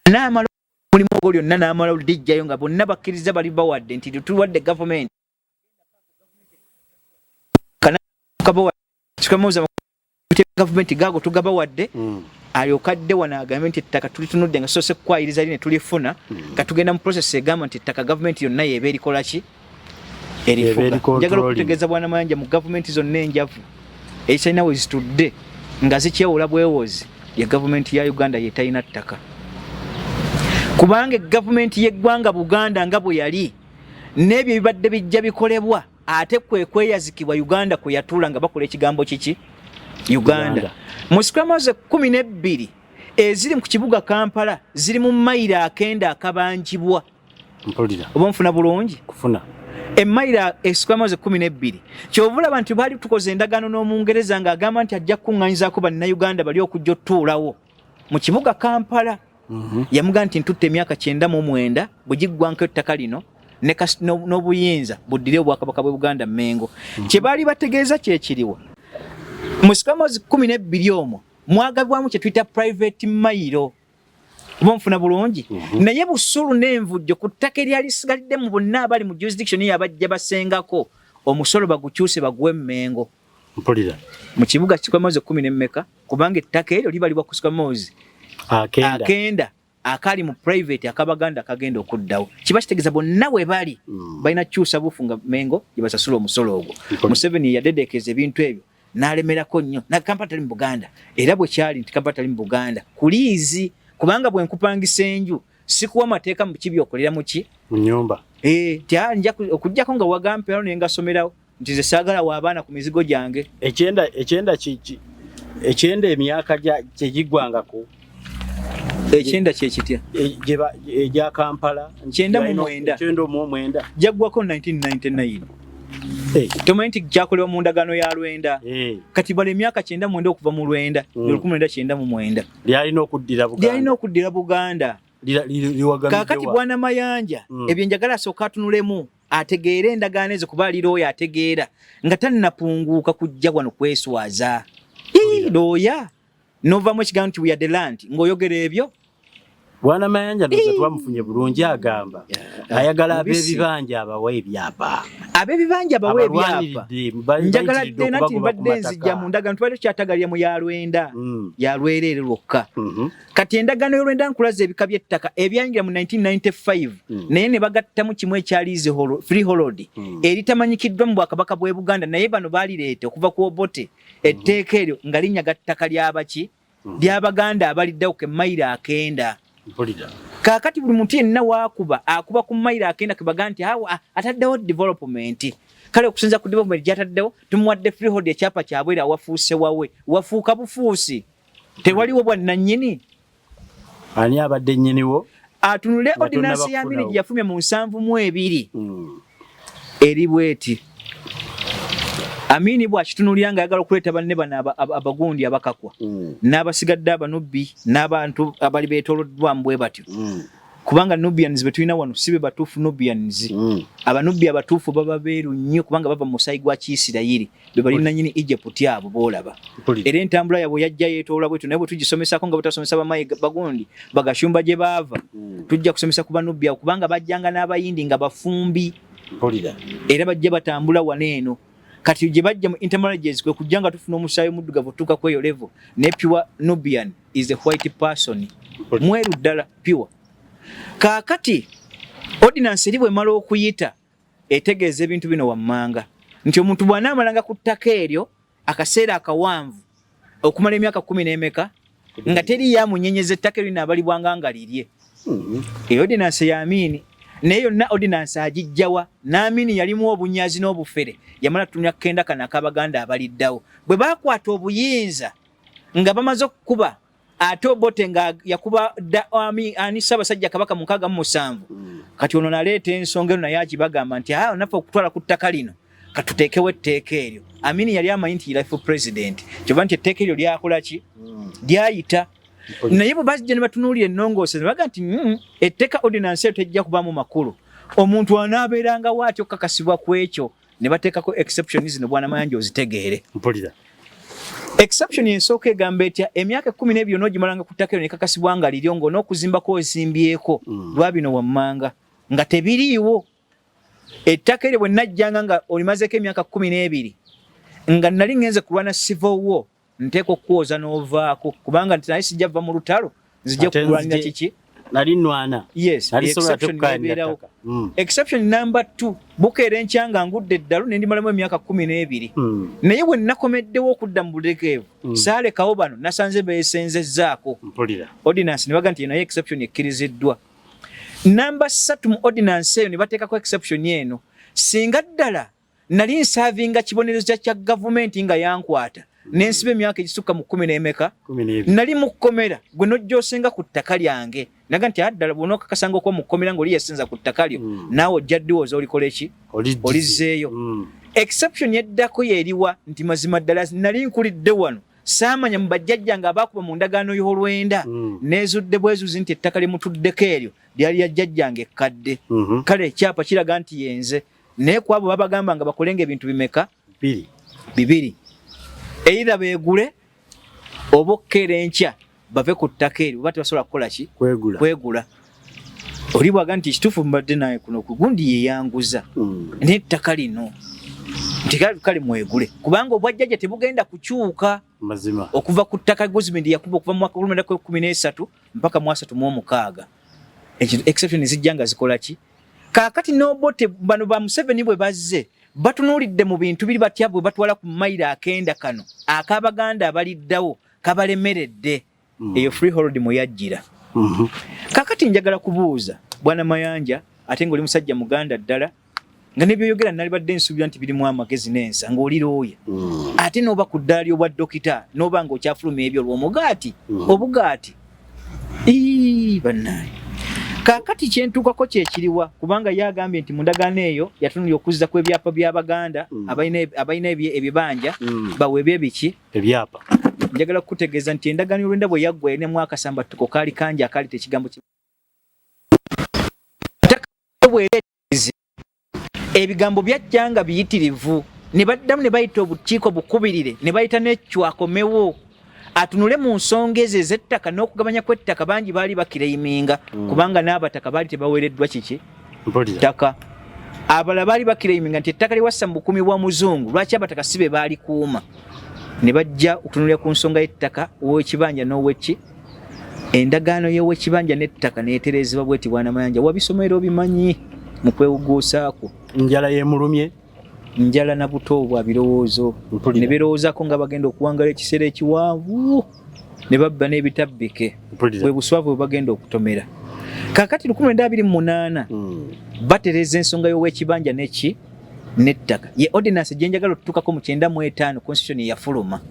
n'amala mulimu ogwo lyonna n'amala lijjayo nga bonna bakkiriza bali bawadde nti tuwadde government government gago tugabawadde alyoka dde wano agambe nti ettaka tulitunudde nga sose kukwayiriza line tulifuna katugenda mu process egamba nti ettaka government yonna yeeba erikola ki erifuga njagala okutegeeza bwana Mayanja mu government zonna enjavu ekitalina we zitudde nga zikyewula bwewozi ye government ya Uganda yetalina ttaka kubanga government y'eggwanga Buganda nga bwe yali n'ebyo bibadde bijja bikolebwa ate kweyazikibwa Uganda kwe yatuula nga bakola ekigambo kiki Uganda musikamaze 12 eziri mu kibuga Kampala ziri mu mayiro akenda akabanjibwa mpulira oba nfuna bulungi kufuna emayiro esikwamaze 12 kyovula abantu bali tukoze endagaano n'Omungereza nga agamba nti ajja kuŋŋanyizaako bannayuganda bali okujja otuulawo mu kibuga Kampala yamuga nti ntutte emyaka 99 bugigwanko ettaka lino n'obuyinza buddire obwakabaka bwe Buganda Mengo kye bali bategeeza kye kiriwa musikamozi 12 omwo mwagabwamu kye twita private mailo bomfuna bulungi naye busulu n'envujjo ku ttaka eryali sigalidde mu bonna abali mu jurisdiction y'abajja basengako omusolo bagukyuse bagwe Mengo mpulira mu kibuga kisikamozi 10 n'emmeka kubanga ettaka eryo libalibwa ku sikamozi akenda akali mu private akabaganda kagenda okuddawo kiba kitegeeza bonna bwe bali balina kyusa bufunga Mengo yebasasula omusolo ogwo Museveni yadedeekeza ebintu ebyo n'alemerako nnyo na Kampala tali mu Buganda era bwe kyali nti Kampala tali mu Buganda kuliizi kubanga bwe nkupangisa enju sikuwa mateeka mu kibi okolera mu ki mu nyumba nja okujjako nga wagampero ne ngasomerawo nti ze saagala w'abaana ku mizigo gyange ekyenda emyaka gyegigwangako ekyenda kyekitya egya Kampala 9 jaggwako 1999 tomanyi nti kyakolebwa mu ndagaano ya Lwenda kati bala emyaka 99 okuva mu Lwenda 1999 lyalina okuddira Buganda kaakati bwana Mayanja ebyo njagala asooka atunulemu ategeere endagaano ezo kuba alira oyo ategeera nga tannapunguuka kujja wano kweswaza looya novamu ekigambo nti we are the land ng'oyogera ebyo Bwana Mayanja ndoza twamufunye bulungi agamba ayagala ab'ebibanja abawe ebyapa ab'ebibanja abawe ebyapa njagala ddena nti mbadde nzijja mu ndagaano twali kyatagalira mu ya Lwenda ya Lwerere lwokka kati endagaano y'Olwenda nkulaza ebika by'ettaka ebyangira mu 1995 naye ne bagattamu kimu ekyalize freehold eritamanyikiddwa mu Bwakabaka bw'e Buganda naye bano baalireeta okuva ku Obote etteeka eryo nga linnyaga ttaka ly'abaki ly'Abaganda abaliddewo ke mayiro akenda kaakati buli muntu yenna akuba ku mayiro akenda kebaga nti ataddewo development kale okusinza ku development gyataddewo tumuwadde freehold ekyapa kyabwera wafuuse wawe wafuuka bufuusi tewaliwo bwannannyini ani abadde nnyiniwo atunule ordinance ya mini gyafumye mu 72 eri bweti Amini bw'akitunulira nga ayagala okuleeta banne bano abagundi abakakwa n'abasigadde abanubbi n'abantu abali beetooloddwamu bwe batyo kubanga Nubians be tulina wano si be batuufu Nubians abanubbi abatuufu baba beeru nnyo kubanga bava mu musaayi gwa Kiisirayiri be balina nnyini Egypt abo boolaba era entambula yabwe yajja yeetoola bwetu naye bwe tugisomesako nga butasomesa bamayi bagundi bagashumba gye baava tujja kusomesa ku banubbi abo kubanga bajjanga n'abayindi nga bafumbi era bajja batambula wano eno kati gye bajja mu intermarriages kwe kujjanga tufuna omusaayi muddugavu tuuka ku eyo level ne pure Nubian is a white person mweru ddala pure kaakati ordinance eri bw'emala okuyita etegeeza ebintu bino wammanga nti omuntu bw'anaamalanga ku ttaka eryo akaseera akawanvu okumala emyaka 10 n'emeka nga teri yamunyenyeza ettaka eryo naabalibwanga nga lirye ordinance ya Amini naye yonna ordinance agijjawa n'Amini yalimu obunyazi n'obufere yamala tunya kenda kana akabaganda abaliddawo bwe bakwata obuyinza nga bamaze okukuba ate Obote nga yakuba ani Ssaabasajja Kabaka mu 67 kati ono naleeta ensonga eno naye akibagamba nti naffe okutwala ku ttaka lino katuteekewo etteeka eryo Amini yali amanyi nti life president kyova nti etteeka eryo lyakola ki lyayita naye bwe bajja ne batunuulira ennongoose ne baga nti etteeka ordinance eyo tejja kubaamu makulu omuntu anaabeeranga waatyo okukakasibwa ku ekyo ne bateekako exception zino bwana Mayanja ozitegeere exception ensooka egamba etya emyaka 12 n'ogimalanga ku ttaka eryo ne kakasibwa nga liryo ng'onookuzimbako ozimbyeko lwa bino wammanga nga tebiriiwo ettaka eryo bwe najjanga nga olimazeeko emyaka 12 nga nali ngenze kulwana civil war nteeko okwoza n'ovaako kubanga naye sijja va mu lutalo nzija kulwanira kiki nali nwana yes exception number 2 bukeera enkyanga ngudde eddalu ne ndimalamu emyaka 12 naye bwe nakomeddewo okudda mu bulekeevu saalekawo bano nasanze beesenzezzaako ordinance ne baga nti naye exception ekkiriziddwa number 3 mu ordinance eyo ne bateekako exception eno singa ddala nali nsaavinga kibonerezo kya gavumenti nga yankwata nensiba emyaka egisukka mu 10 n'emeka nali mu kkomera gwe nojja osenga ku ttaka lyange naga nti addala bw'ona okakasanga okuba mu kkomera ng'oli yasinza ku ttaka lyo naawe ojja ddowooza olikola eki olizzeeyo exception yeddako yeeriwa nti mazima ddala nali nkulidde wano saamanya mu bajjajja nga abakuba mu ndagaano y'olwenda neezudde bwezuzi nti ettaka limutuddeko eryo lyali ya jjajjange ekkadde. Kale ekyapa kiraga nti yenze naye ku abo babagamba nga bakolenga ebintu bimeka? Bibiri. Either beegule oba okkeera enkya bave ku ttaka eryo oba tebasobola kukola ki? Kwegula. Oli bwaga nti kituufu mbadde naye kuno ku gundi yeeyanguza n'ettaka lino nti kale mwegule kubanga obwajjajja tebugenda kukyuka mazima okuva ku ttaka government yakuba okuva mu mwaka 2013 mpaka mu 2036 exception zijjanga zikola ki? Kaakati n'obote bano ba Museveni bwe bazze batunuulidde mu bintu biri batya bwe batwala ku mayiro akenda kano ak'Abaganda abaliddawo kabalemeredde eyo freehold muyajjira. Kaakati njagala kubuuza Bwana Mayanja ate ng'oli musajja muganda ddala nga nebyoyogera nali badde nsuubira nti birimu amagezi n'ensa ng'oli looya ate n'oba ku ddaali obwa dokita n'oba ng'okyafuluma ebyo olw'omugaati obugaati bannaye. Kaakati kyentuukako kyekiriwa kubanga yagambye nti mu ndagaano eyo yatunulira okuzza kw'ebyapa by'Abaganda abalina ebibanja baweebye biki ebyapa. Njagala kukutegeeza nti endagaano y'olwenda bwe yaggwa ne mwaka sambattuko kaali kanja akaali tekigambo ebigambo byajjanga biyitirivu ne baddamu ne bayita obukiiko bukubirire ne bayita n'ekywakomewo atunule mu nsonga ezo ez'ettaka n'okugabanya kw'ettaka bangi baali bakireyiminga kubanga n'abataka baali tebaweereddwa kiki ttaka. Abalala baali bakireyiminga nti ettaka liwassa mu bukumi bwa muzungu lwaki abataka si be baali kuuma ne bajja okutunulira ku nsonga y'ettaka ow'ekibanja n'oweki endagaano y'ow'ekibanja n'ettaka neeterezebwa bweti Bwana Mayanja wabisomero obimanyi mu kwewuguusaako. Njala yeemulumye njala na buto bwa birowoozo ne birowoozaako nga bagenda okuwangala ekiseera ekiwanvu ne babba n'ebitabbike bwe buswavu bwe bagenda okutomera. Kaakati 1928 batereza ensonga y'ow'ekibanja n'eki n'ettaka ye ordinance gye njagala otutukako mu 95 constitution yafuluma.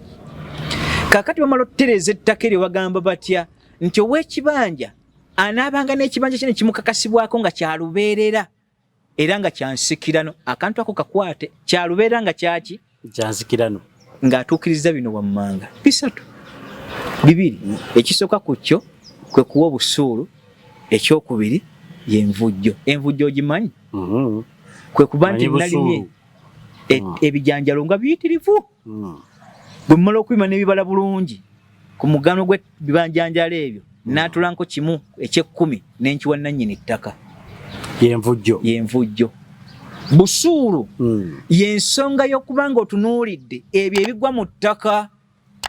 Kaakati bamala okutereza ettaka eryo bagamba batya nti ow'ekibanja anaabanga n'ekibanja kye ne kimukakasibwako nga kyalubeerera era nga kyansikirano akantu ako kakwate kyalubeerera nga kyaki kyansikirano ng'atuukiriza bino wammanga bisatu bibiri. Ekisooka ku kyo kwe kuwa obusuulu, ekyokubiri y'envujjo. Envujjo ogimanyi? Kwe kuba nti nalimye ebijanjalo nga biyitirivu bwe mmala okubima n'ebibala bulungi ku mugano gw'ebibanjanjalo ebyo n'atulanko kimu eky'ekkumi n'enkiwa nannyini ttaka. Yenvujjo. Busuulu y'ensonga y'okuba nga otunuulidde ebyo ebigwa mu ttaka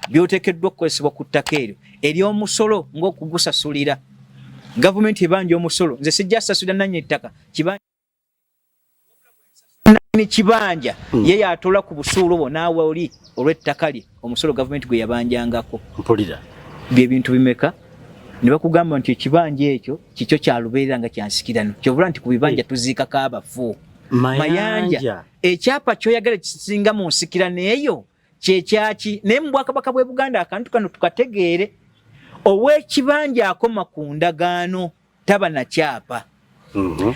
by'oteekeddwa okukozesebwa ku ttaka eryo ery'omusolo ng'okugusasulira. Gavumenti ebanja omusolo nze sijja sasulira nannyini ttaka kibanja ye yatola ku busuulu bwo naawe oli olw'ettaka lye omusolo gavumenti gwe yabanjangako. Bye bintu bimeka ne bakugamba nti ekibanja ekyo kikyo kyalubeerera nga kyansikirano kyobula nti ku bibanja tuziikako abafu. Mayanja ekyapa kyoyagala kisinga mu nsikirano eyo kyekyaki naye mu Bwakabaka bw'e Buganda akantu kano tukategeere ow'ekibanja akoma ku ndagaano taba na kyapa.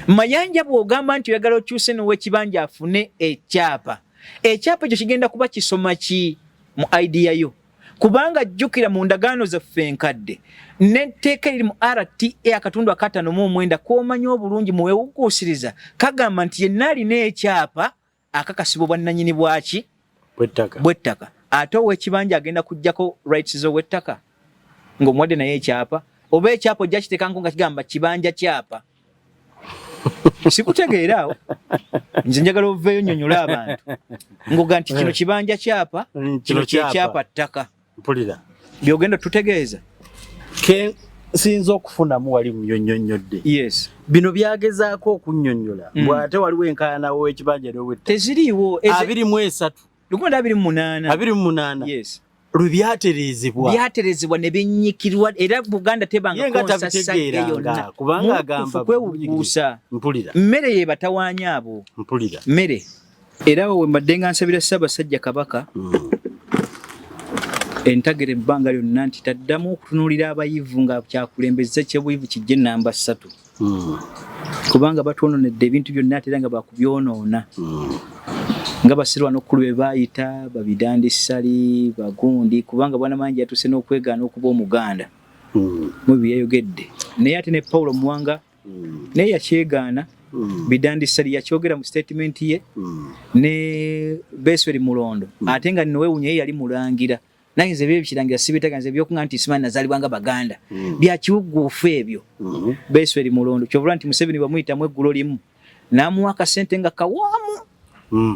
Mayanja bw'ogamba nti oyagala okyuse n'ow'ekibanja afune ekyapa ekyo kigenda kuba kisoma ki mu idea yo kubanga jjukira mu ndagaano zaffe enkadde n'etteeka eriri mu RTA akatundu akataano mu omwenda k'omanyi obulungi mu weewuguusiriza kagamba nti yenna alina ekyapa akakasibwa bwannannyini bwaki bw'ettaka ate ow'ekibanja agenda kuggyako rights z'ow'ettaka ng'omuwadde naye ekyapa oba ekyapa ojja kiteekanko nga kigamba kibanja kyapa. Sikutegeeraawo nze njagala oveeyo nnyonnyola abantu ngoga nti kino kibanja kyapa kino kyekyapa ttaka byogenda tutegeeza sinza okufunamu wali munnyonnyodde. Yes. Bino byagezaako okunnyonnyola bw'ate waliwo enkaayanawo w'ekibanja n'ow'ettaka teziriiwo 23 28. Yes. Lwe byaterezebwa ne binnyikirwa era Buganda tebanga konsasage yonna kubanga agamba kwewuguusa mmere ye batawaanya abo mmere. Era we mbadde nga nsabira Ssaabasajja Kabaka entagere ebbanga lyonna nti taddamu okutunuulira abayivu nga kyakulembeza ky'obuyivu kijje namba 3 kubanga batwononedde ebintu byonna ate era nga bakubyonoona nga basirwa n'okkulu be baayita babidandisali bagundi kubanga bwana mangi yatuse n'okwegaana okuba omuganda mu byeyogedde naye ate ne Paulo Muwanga naye yakyegaana bidandisali yakyogera mu statement ye ne Besweri Mulondo ate nga nowewunya ye yali mulangira nange nze bye bikirangira sibiteganze ebyokuŋŋa nti Ismail nazaalibwanga Baganda byakiwuguufu ebyo Besweri Mulondo kyovula nti Museveni bamuyitamu eggulo limu n'amuwa akasente nga kawaamu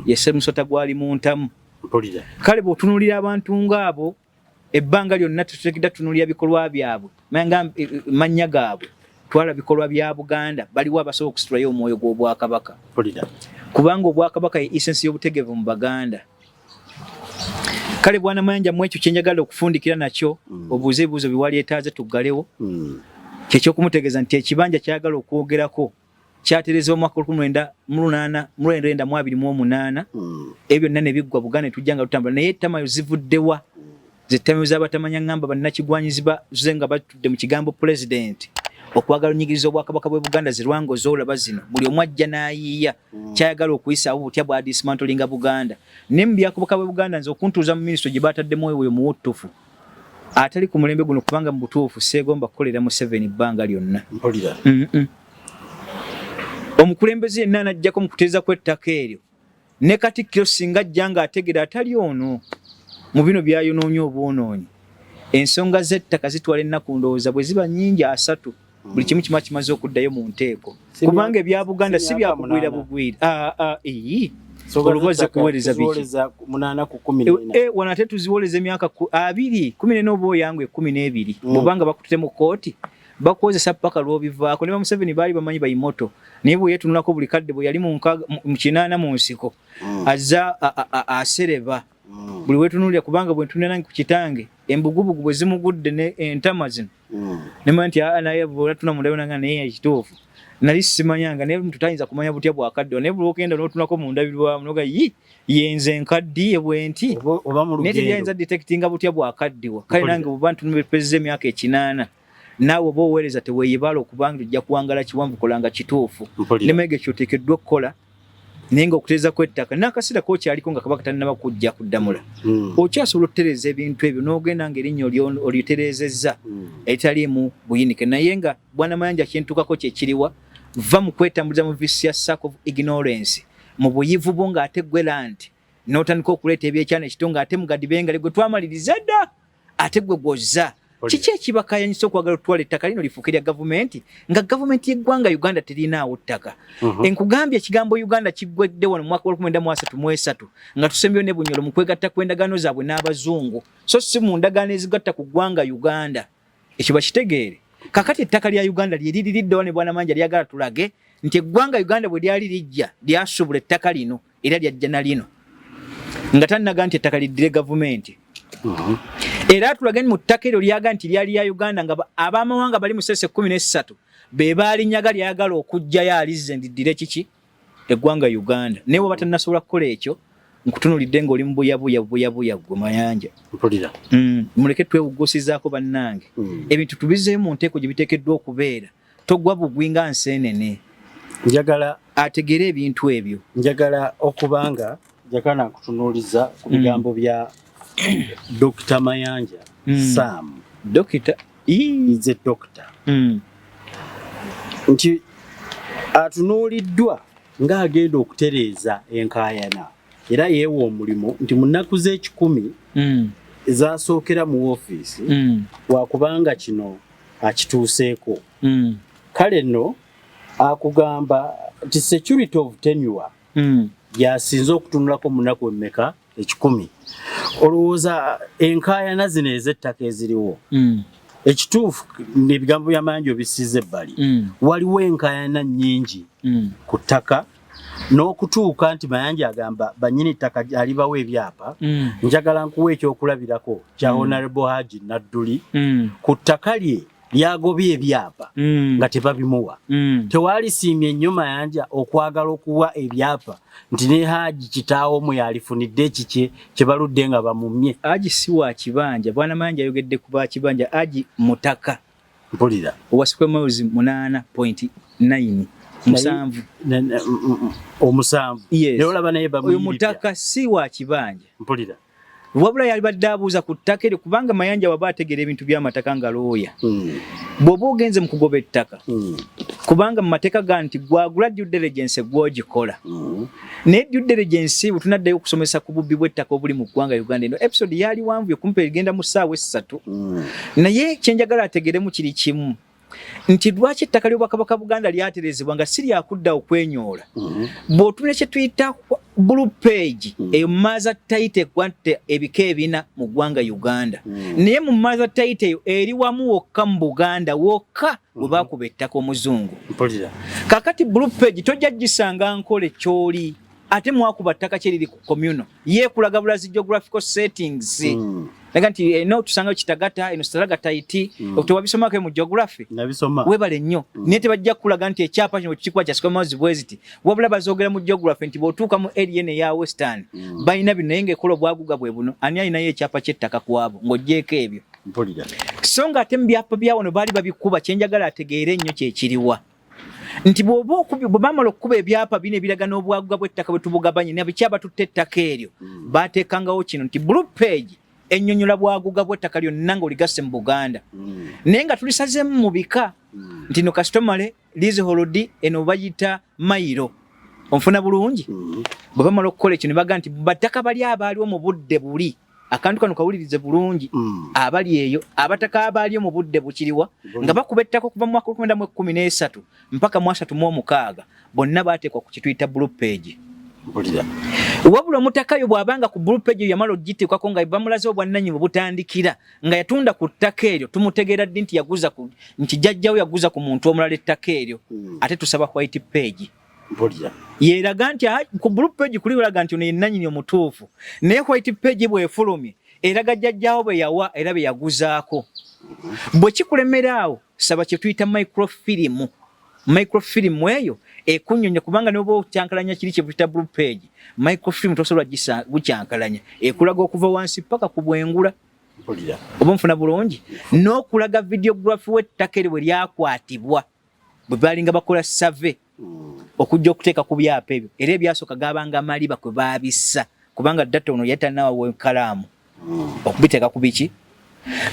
yese musota gwali muntamu kale bw'otunuulira abantu ng'abo ebbanga lyonna tuteekedda tunuulira bikolwa byabwe mannya gaabwe twala bikolwa bya Buganda baliwo abasobola okusitulayo omwoyo gw'Obwakabaka kubanga Obwakabaka ye essence y'obutegevu mu Baganda. Kale bwana Mayanja mu ekyo kyenjagala okufundikira nakyo obuuze ebibuuzo biwali etaaze tuggalewo kyekyokumtegeeza nti ekibanja kyagala okwogerako kyatereza omwaka 1928 ebyo byonna ne biggwa Buganda ne tujja nga tutambula naye ettamayo zivuddewa zettamayo z'abatamanya ngamba bannakigwanyiziba ze nga batudde mu kigambo president okwagala onyigiriza Obwakabaka bwe Buganda zirwango zoolaba zino buli omu ajja n'ayiiya kyayagala okuyisaawo butya bwa dismantlinga Buganda ne mu byakabaka bwe Buganda nze okuntuuza mu minisitule gye baataddemu oyo muwuttufu atali ku mulembe guno kubanga mu butuufu seegomba kukolera Museveni bbanga lyonna. Omukulembeze yenna anajjako mu kuteeza kw'ettaka eryo ne Katikkiro singa ajja nga ategera atali ono mu bino byayonoonye obwonoonyi ensonga z'ettaka zitwala ennaku ndowooza bwe ziba nnyingi 3 buli kimu kiba kimaze okuddayo mu nteeko kubanga ebya Buganda si byakugwira bugwira olubaze kuweereza biki 8 ku 14 wana ate tuziwoleza emyaka 2 14 oba oyangu 12 bw'obanga bakutte mu kooti bakozesa paka lwobivaako ne Museveni baali bamanyi bayimoto naye bwe yetunulako buli kadde bwe yali mu 8 mu nsiko azza asereba buli wetunulira kubanga bwe ntunira nange ku kitange embugubugu bwe zimugudde ne entama zino ne manti naye bwe tuna mundayo nanga naye ekituufu nali simanyanga naye tutayinza kumanya butya bwakadde ne buli okenda n'otunako mu ndabirwamu noga yenze enkaddiye bwenti oba mu lugendo naye yayinza detectinga butya bwakaddiwa kale nange bwe ntunulira emyaka 8 naawe oba oweereza teweeyibala okubanga tujja kuwangala kiwanvu kolanga kituufu nemege kyoteekeddwa okukola naye ng'okuteeza kw'ettaka n'akaseera k'okyaliko nga Kabaka tannaba kujja kuddamula okyasobola okutereeza ebintu ebyo n'ogenda ng'erinnya olitereezezza eritaliimu buyinike naye nga bwana Mayanja kyentukako kyekiriwa va mu kwetambuliza mu vicious circle of ignorance mu buyivu bwo ng'ate ggwera nti n'otandika okuleeta ebyekyana ekito ng'ate mugadibengale gwe twamaliriza dda ate gwe gwozza kiki ekibakayanyisa okwagala otwala ettaka lino lifuuke lya gavumenti nga gavumenti y'eggwanga Uganda terinaawo ttaka enkugambye ekigambo Uganda kiggwedde wano mu mwaka 1933 nga tusembyeyo ne Bunyoro mu kwegatta kw'endagaano zaabwe n'Abazungu so si mu ndagaano ezigatta ku ggwanga Uganda ekyo bakitegeere kakati ettaka lya Uganda lye liririddewa ne bwana Manja lyagala tulage nti eggwanga Uganda bwe lyali lijja lyasubula ettaka lino era lyajja na lino nga tannaga nti ettaka liddire gavumenti era tulageni mu ttaka eryo lyaga nti lyali lya Uganda nga abamawanga bali mu sese 13 be baalinyaga lyagala okujjayo alizze ndiddire kiki eggwanga Uganda naye bwe batannasobola kukola ekyo nkutunulidde ng'oli mu buyabuya gwe Mayanja muleke twewugusizaako bannange ebintu tubizeeyo mu nteeko gye biteekeddwa okubeera togwa bugwi nga nseenene njagala ategere ebintu ebyo njagala okubanga njagala nkutunuuliza ku bigambo bya Dr. Mayanja Sam Dr. is a doctor nti atunuuliddwa ng'agenda okutereeza enkaayana era yeewa omulimu nti mu nnaku z'ekikumi ezasookera mu woofiisi wakubanga kino akituuseeko kale nno akugamba nti security of tenure yasinze okutunulako mu nnaku emmeka 10 olowooza enkaayana zino ez'ettaka eziriwo ekituufu n'ebigambo bya Mayanja obisize ebbali waliwo enkaayana nnyingi ku ttaka n'okutuuka nti Mayanja agamba bannyini ttaka alibawo ebyapa njagala nkuwa ekyokulabirako kya Honorable Haji Nadduli ku ttaka lye lyagobye ebyapa nga tebabimuwa tewalisiimye nnyo Mayanja okwagala okuwa ebyapa nti ne Haji kitaawo mwe yalifunidde ekikye kye baludde nga bamumye Haji si wa kibanja bwana Mayanja ayogedde ku ba kibanja Haji mutaka mpulira owa square miles 8.8 9 musanvu omusanvu yes. olaba naye oyo mutaka si wa kibanja mpulira wabula yali badde abuuza ku ttaka eryo kubanga Mayanja waba ategeera ebintu by'amataka nga looya bw'oba ogenze mu kugoba ettaka kubanga mu mateeka ga nti gwagula due diligence gw'ogikola naye due diligence bwe tunaddayo okusomesa ku bubbi bw'ettaka obuli mu ggwanga Uganda eno episode yali wanvu yokumpa egenda mu ssaawa 3 naye kyenjagala ategeeremu kiri kimu nti lwaki ettaka ly'obwakabaka Buganda lyaterezebwa nga si lyakudda okwenyoola bw'otunula kye tuyita blue page eyo maza taite kwante ebika ebina mu ggwanga Uganda naye mu maza taite eyo eri wamu wokka mu Buganda wokka bwe bakuba ettaka omuzungu kakati blue page tojja gisanga nkole kyoli ate mwakuba ttaka kye liri ku communal yeekulaga bulazi geographical settings Laga nti eno tusanga kitagata eno Saragata iti okutowabisomako mu geography nabisoma webale nnyo nete bajja kulaga nti ekyapa kino kikwa kya Sikomozi Bweziti wabula bazogera mu geography nti botuuka mu area ne ya Western bayina binenge kolo bwaguga bwe buno ani ayina ye ekyapa ky'ettaka kwabo ng'ogyeko ebyo mpulira songa ate mbyapa byawono bali babikuba kyenjagala ategeere nnyo kyekiriwa nti bw'bamala okukuba ebyapa bino ebiraga n'obwaguga bw'ettaka bwe tubugabanye nabikyaba tutte ettaka eryo baateekangawo kino nti blue page ennyonnyola bwaguga bw'ettaka lyonna ng'oligasse mu Buganda naye nga tulisazeemu mu bika nti no customary leasehold eno bayita mayiro onfuna bulungi bwe bamala okukola ekyo ne baga nti battaka bali abaaliwo mu budde buli akantu kano kawulirize bulungi abali eyo abataka abaaliyo mu budde bukiriwa nga bakuba ettaka okuva mu mwaka 2013 mpaka mu 2016 bonna baateekwa ku kituyita blue page wabula omutakayo bw'abanga ku blue page yamala ogiteekako nga bamulaze obwannanyi bwe butandikira nga yatunda ku ttaka eryo tumutegeera ddi nti yaguza nti jjajjawo yaguza ku muntu omulala ettaka eryo ate tusaba white page yeeraga nti ku blue page kuli weraga nti ono ye nnannyini omutuufu naye white page bw'efulumye eraga jjajjawo bwe yawa era bwe yaguzaako bwe kikulemeraawo saba kye tuyita microfilm eyo ekunyonya kubanga n'oba okyankalanya kiri kye tuyita blue page microfilm tosobola gukyankalanya ekulaga okuva wansi paka ku bwengula oba nfuna bulungi n'okulaga videography w'ettaka eryo bwe lyakwatibwa bwe balinga bakola survey okujja okuteeka ku byapa ebyo era ebyasooka gaabanga maliba kwe baabissa kubanga data ono yatanaawo enkalaamu okubiteeka ku biki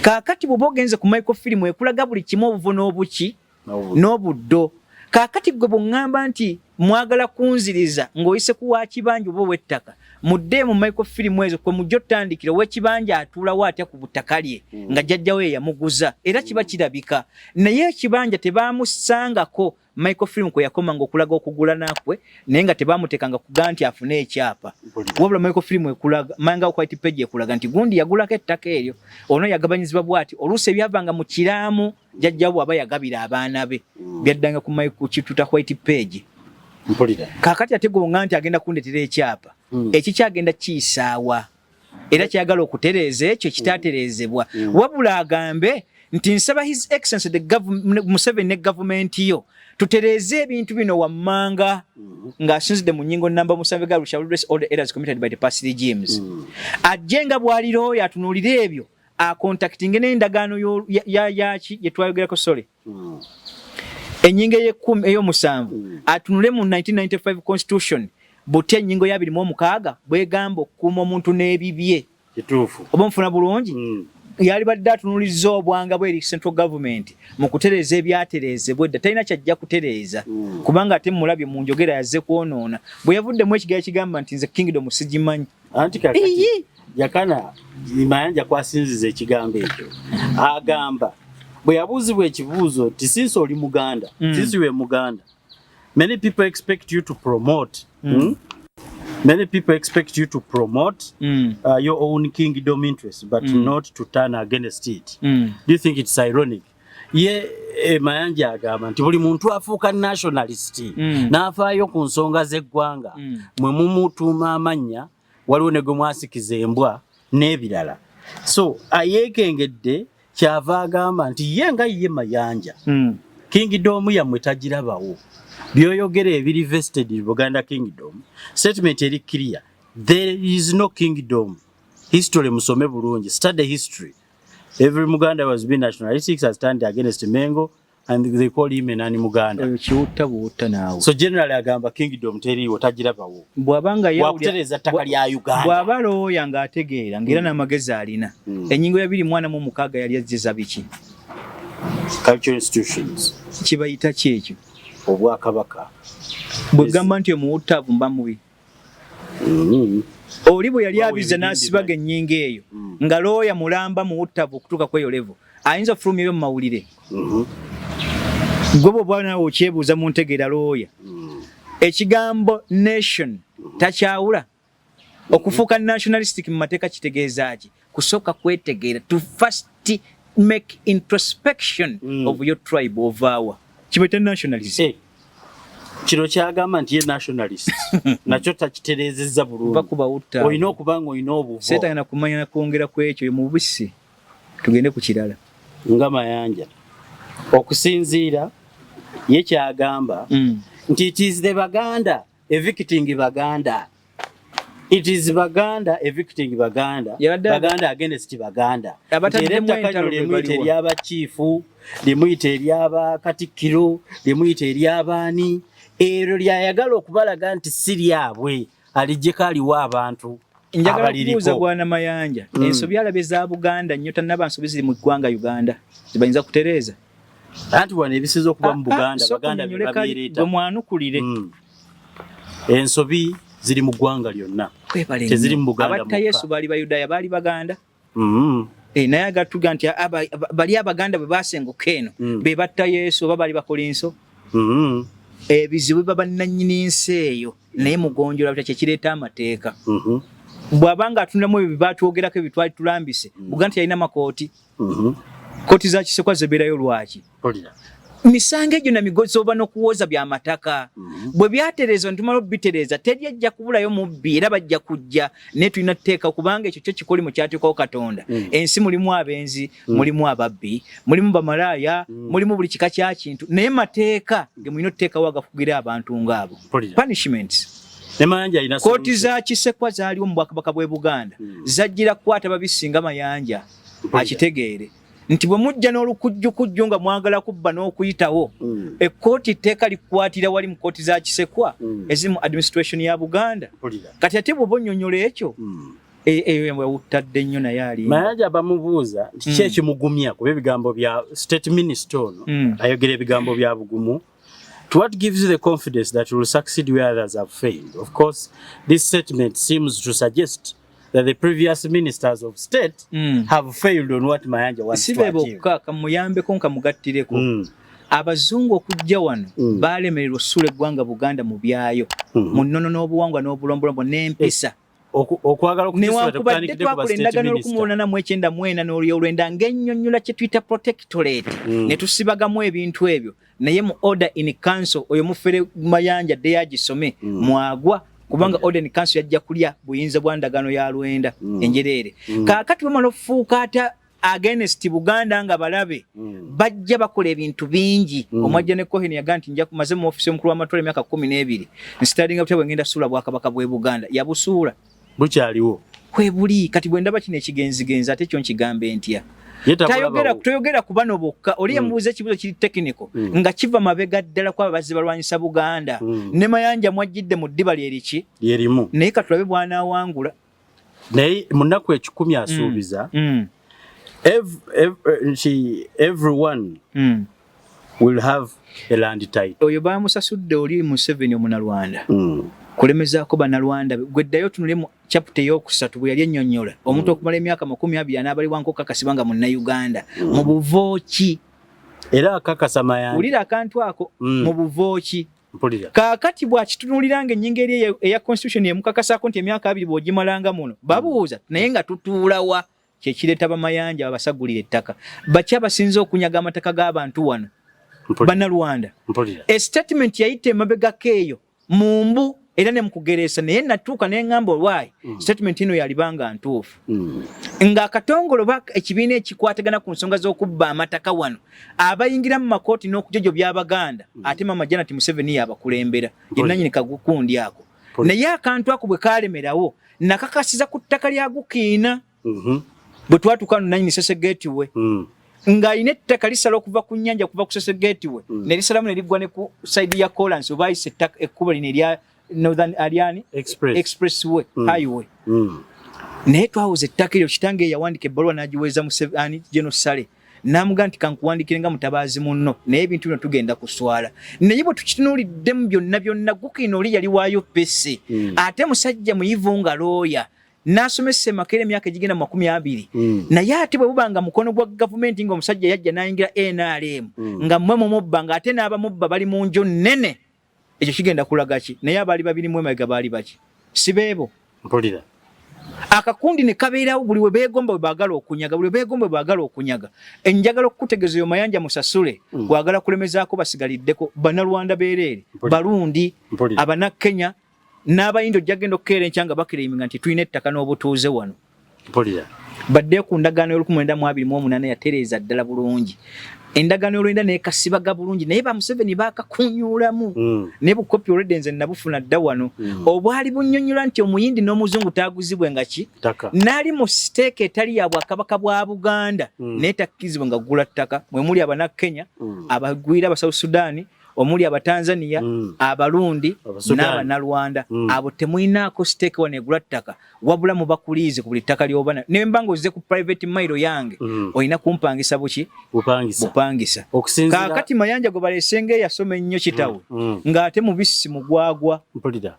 kaakati bw'oba ogenze ku microfilm ekulaga buli kimu obuvo n'obuki n'obuddo kaakati gwe bw'oŋŋamba nti mwagala kunziriza ng'oyise ku wa kibanja oba ow'ettaka mudde mu microfilm ezo kwe mujja otandikira ow'ekibanja atuulawo atya ku butaka lye nga jjajjawo eyamuguza era kiba kirabika naye ekibanja tebaamusangako microfilm kwe yakoma ng'okulaga okugula nakwe naye nga tebaamuteekanga kugaa nti afune ekyapa wabula microfilm ekulaga manga white page ekulaga nti gundi yagulako ettaka eryo ono yagabanyizibwa bw'ati oluusi ebyavanga mu kiraamu jjajjawo aba yagabira abaana be byaddanga ku kituta white page kaakati ate gobonga nti agenda kundetera ekyapa ekikyagenda kiyisaawa era kyagala okutereeza ekyo ekitaatereezebwa wabula agambe nti nsaba his excellency Museveni ne gavumenti yo tutereeze ebintu bino wammanga ng'asinzidde mu nnyingo namba 7 ga shall redress all the errors committed by the past regimes ajje nga bw'alirooyo atunuulire ebyo akontaktinge n'endagaano yaki gye twayogerako sole ennyingo ey'omusanvu atunule mu 1995 constitution butya ennyingo ya 26 bwegamba okukuuma omuntu n'ebibye oba nfuna bulungi yali badde atunuulizza obwanga bw'eri central government mu kutereeza ebyatereezebwa edda talina kyajja kutereeza kubanga ate mulabye mu njogera yazze kwonoona bwe yavuddemu ekigayo kigamba nti nze kingdom sigimanyi anti kakati yakana Mayanja kwasinziza ekigambo ekyo agamba bwe yabuuzibwa ekibuuzo ti since oli Muganda since we Muganda many people expect you to promote many people expect you to promote your own kingdom interests but not to turn against it do you think it's ironic Mayanja agamba nti buli muntu afuuka nationalist n'afaayo ku nsonga z'eggwanga mwe mumutuuma amannya waliwo ne gwe mwasikiza embwa n'ebirala so ayeekengedde kyava agamba nti ye nga ye Mayanja kingdom yammwe tagirabawo byoyogera ebiri vested in Buganda kingdom statement eri clear there is no kingdom history musome bulungi study history every Muganda was being nationalistic has turned against Mengo and they call him Nani Muganda. Chiuta buuta naawe. So generally agamba kingdom teri otagirabawo. Bwabanga ya wakutereza ttaka lya Uganda. Bwaba looya ng'ategeera ng'era n'amagezi alina. Ennyingo ya 24 yali azzeza biki? Cultural institutions. Kibayita ki ekyo? Obwakabaka. Bwe gamba nti omuwuttaavu mba mubi. Oli bwe yali abiza n'asibaga ennyingo eyo nga looya mulamba muwuttaavu okutuuka kweyo levo ayinza ofulumya ebyo mu mawulire. Gwe bw'oba naawe okyebuuza mu ntegeera looya. Ekigambo nation takyawula. Okufuuka nationalistic mu mateeka kitegeeza ki? Kusooka kwetegeera, to first make introspection of your tribe of our. Kibayita nationalism. Kino kyagamba nti ye nationalist nakyo takitereezezza bulungi. Olina okuba ng'olina obuvo. Seetagana kumanya na kwongera ku ekyo mu bubisi. Tugende ku kirala. Nga Mayanja. Okusinziira ye kyagamba nti it is the Baganda evicting Baganda. It is Baganda evicting Baganda. Baganda against Baganda. Ettaka limuyita ery'abakiifu, limuyita ery'abakatikkiro, limuyita ery'abaani. Ero lyayagala okubalaga nti si lyabwe alijjeko aliwo abantu. Njagala kubuuza Bwana Mayanja, ensobi alabe za Buganda nnyo tannaba nsobi ziri mu ggwanga Uganda zibayinza kutereeza. Anti wano ebisiza okuba mu Buganda, Baganda be babireeta. Bwemwanukulire. Ensobi ziri mu ggwanga lyonna. Teziri mu Buganda. Abatta Yesu baali Bayudaaya baali Baganda. Naye agatuga nti bali Abaganda bwe baasenguka eno be batta Yesu oba bali Bakolinso. Ebizibu babannannyini nsi eyo naye mugonjola bita kyekireeta amateeka. Bw'abanga atundamu ebyo byatwogerako ebitwali tulambise Buganda yalina makooti. Kooti za Kisekwa zebeerayo lwaki? Misango egyo na migozi oba n'okuwooza by'amataka. Bwe byatereezwa ntumala obitereeza teri ajja kubulayo mubbi era bajja kujja naye tulina tteeka kubanga ekyo kyo kikoli mu kyateekawo Katonda. Ensi mulimu abenzi, mulimu ababbi, mulimu bamalaaya, mulimu buli kika kya kintu naye mateeka ge mulina otteekawo agafugira abantu ng'abo. Punishments. Kooti za Kisekwa zaaliwo mu Bwakabaka bw'e Buganda zajjira kukwata babisinga Mayanja akitegeere nti bwe mujja n'olukujjukujju nga mwagala kubba n'okuyitawo ekkooti tteeka likwatira wali mu kooti za Kisekwa eziri mu administration ya Buganda. Kati ate bw'oba onnyonnyola ekyo wewuttadde nnyo naye ali. Mayanja bamubuuza nti ki ekimugumya kuba ebigambo bya state minister ono ayogera ebigambo bya bugumu. To what gives you the confidence that you will succeed where others have failed? Of course, this statement seems to suggest that the previous ministers of state have failed on what Mayanja wants to achieve. Kamuyambeko nkamugattireko. Abazungu okujja wano baalemererwa ossula eggwanga Buganda mu byayo mu nnono n'obuwangwa n'obulombolombo n'empisa. Okwagala okutisibwa tekutandikidde ku ba state minister. Mwena n'olwenda ng'ennyonnyola kye tuyita protectorate ne tusibagamu ebintu ebyo naye mu order in council oyo mufere Mayanja dde yagisome mwagwa kubanga order in council yajja kulya buyinza bwa ndagano ya Lwenda enjereere. Kaakati bamala okufuuka ata against Buganda nga balabe bajja bakola ebintu bingi. Omwajja ne Cohen yaga nti nja kumaze mu ofisi omukulu w'amatwale emyaka 12 nsitadinga butya bwe ngenda suula Bwakabaka bw'e Buganda yabusuula bukyaliwo kwebuli kati bwe ndaba kino ekigenzigenza ate kyo nkigambe ntya. Toyogera ku bano bokka oli yamubuuza ekibuuzo kiri technical nga kiva mabega ddala ku abazzi balwanyisa Buganda ne Mayanja mwajjidde mu ddiba lyeriki lyerimu naye katulabe bw'anaawangula naye mu nnaku 10 asuubiza everyone will have a land title. Oyo baamusasudde oli Museveni Omunalwanda kulemezaako Bannalwanda gwe ddayo tunule mu chapter y'okusatu bwe yali ennyonnyola omuntu okumala emyaka 20 n'abali wanko kakasibwa nga Munnayuganda mu buvooki era akakasa Mayanja wulira akantu ako mu buvooki. Kaakati bw'akitunulira ng'ennyingo eri eya constitution emukakasaako nti emyaka 2 bw'ogimalanga muno babuuza naye nga tutuulawa kyekireeta Bamayanja babasagulira ettaka bakya basinze okunyaga amataka g'abantu wano Bannalwanda. Statement yayita emabegako eyo mumbu era ne mukugeresa naye natuuka n'eŋŋamba olwayi statement eno yalibanga ntuufu ng'akatongolo ekibiina ekikwatagana ku nsonga z'okubba amataka wano abayingira mu makooti n'okujojo by'Abaganda ate Mama Janet Museveni yabakulembera yenanyini kagukundi ako naye akantu ako bwe kalemerawo nakakasiza ku ttaka lya Gukiina bwe twatuuka nanyini Sesegeti we nga ine ettaka lisala okuva ku nnyanja kuva ku Sosegate we ne lisalamu ne liggwa ne ku side ya Collins oba ise ettaka ekkubo lino erya Northern Ariani Expressway highway naye twawuza ettaka eryo kitange yawandika ebbaluwa n'agiweeza Museveni General Sale namuga nti kankuwandikire nga mutabaazi munno naye ebintu bino tugenda kuswala naye bwe tukitunuuliddemu byonna Gukino oli yali waayo pese ate musajja muyivu nga looya n'asomesa Makerere emyaka egigenda mu 20 naye ate bwe bubanga mukono gwa gavumenti ng'omusajja yajja n'ayingira NRM nga mmwe mumubba nga ate n'abamubba bali mu njo nnene ekyo kigenda kulaga ki naye abaali babiri mu emabega baali baki si beebo mpulira akakundi ne kabeerawo buli we beegomba bwe baagala okunyaga enjagala okutegeeza yo Mayanja Musasule kwagala kulemezaako basigaliddeko Bannalwanda beereere Balundi Abannakenya n'abayindo jagenda okukeera enkyanga bakireminga nti tulina ettaka n'obutuuze wano mpulira badde ku ndagaano y'Olwenda yatereeza ddala bulungi endagaano y'Olwenda n'ekasibaga bulungi naye ba Museveni baakakunyuulamu ne bukopi olwedde nze nabufuna dda wano obwali bunnyonnyola nti omuyindi n'omuzungu taaguzibwe nga ki n'ali mu siteeka etali ya bwakabaka bwa Buganda naye takkizibwe nga gula ttaka mwe muli Abannakenya abagwira aba South Sudan omuli Abatanzania Abalundi n'Abannalwanda abo temuyinaako siteeka wanegula ttaka wabula mubakuliize ku buli ttaka ly'obana ne mbanga ozze ku private mailo yange olina kumpangisa buki bupangisa kaakati Mayanja gwe baleesenge yasoma ennyo kitawe ng'ate mubisi mugwagwa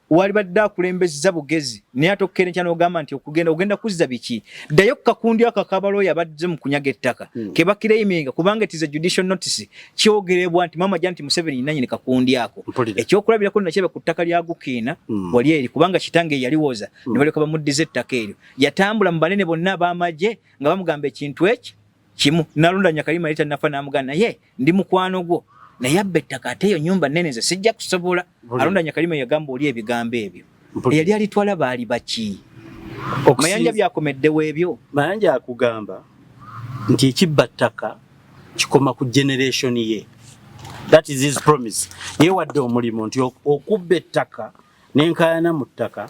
wali badde akulembezza bugezi naye ate okukera enkya n'ogamba nti ogenda kuzza biki ddayo ku kakundi ako akabalooya badde mu kunyaga ettaka ke bakireyiminga kubanga it is a judicial notice kyogerebwa nti Maama Janti Museveni nanyine kakundi ako ekyokulabirako nakebe ku ttaka lya Gukina wali eri kubanga kitange yaliwoza ne baleka bamuddiza ettaka eryo yatambula mu banene bonna ab'amagye nga bamugamba ekintu eki kimu nalonda Nyakalima yita nafa namugana ye ndi mukwano gwo naye abba ettaka ate eyo nnyumba nnene nze sijja kusobola alonda Nyakalima yagamba oli ebigambo ebyo eyali alitwala baali baki Mayanja byakomeddewo ebyo Mayanja akugamba nti ekibba ttaka kikoma ku generation ye. That is his promise. Ye wadde omulimo nti okubba ettaka n'enkaayana mu ttaka